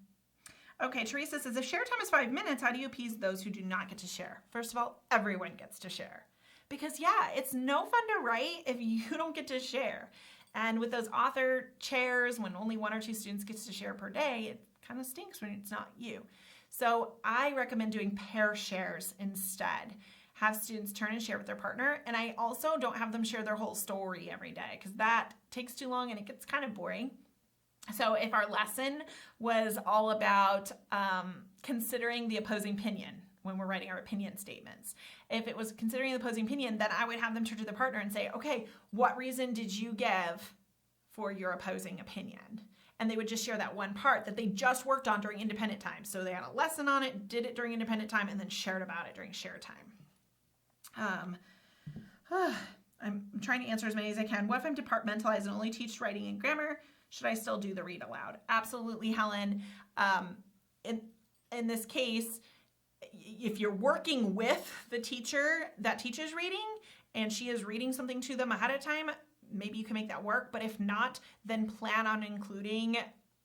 Okay, Teresa says, if share time is 5 minutes, how do you appease those who do not get to share? First of all, everyone gets to share. Because yeah, it's no fun to write if you don't get to share. And with those author chairs, when only 1 or 2 students get to share per day, it kind of stinks when it's not you. So I recommend doing pair shares instead. Have students turn and share with their partner. And I also don't have them share their whole story every day because that takes too long and it gets kind of boring. So if our lesson was all about considering the opposing opinion when we're writing our opinion statements, if it was considering the opposing opinion, then I would have them turn to the partner and say, okay, what reason did you give for your opposing opinion? And they would just share that one part that they just worked on during independent time. So they had a lesson on it, did it during independent time, and then shared about it during share time. I'm trying to answer as many as I can. What if I'm departmentalized and only teach writing and grammar? Should I still do the read aloud? Absolutely, Helen. In this case, if you're working with the teacher that teaches reading and she is reading something to them ahead of time, maybe you can make that work. But if not, then plan on including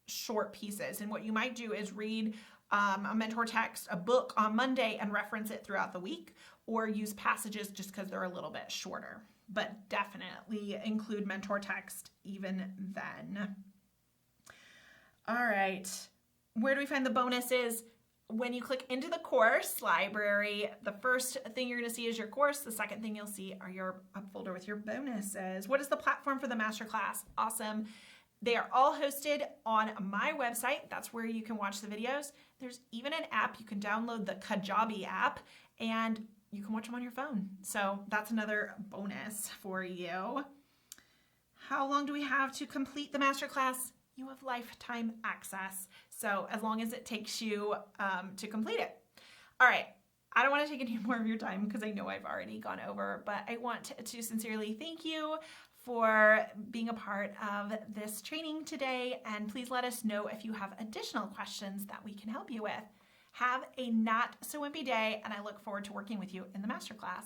short pieces. And what you might do is read a mentor text, a book on Monday and reference it throughout the week, or use passages just because they're a little bit shorter. But definitely include mentor text even then. All right, where do we find the bonuses? When you click into the course library, the first thing you're going to see is your course. The second thing you'll see are your folder with your bonuses. What is the platform for the masterclass? Awesome. They are all hosted on my website. That's where you can watch the videos. There's even an app. You can download the Kajabi app and you can watch them on your phone. So that's another bonus for you. How long do we have to complete the masterclass? You have lifetime access. So as long as it takes you to complete it. All right, I don't want to take any more of your time because I know I've already gone over, but I want to sincerely thank you for being a part of this training today. And please let us know if you have additional questions that we can help you with. Have a not so wimpy day, and I look forward to working with you in the masterclass.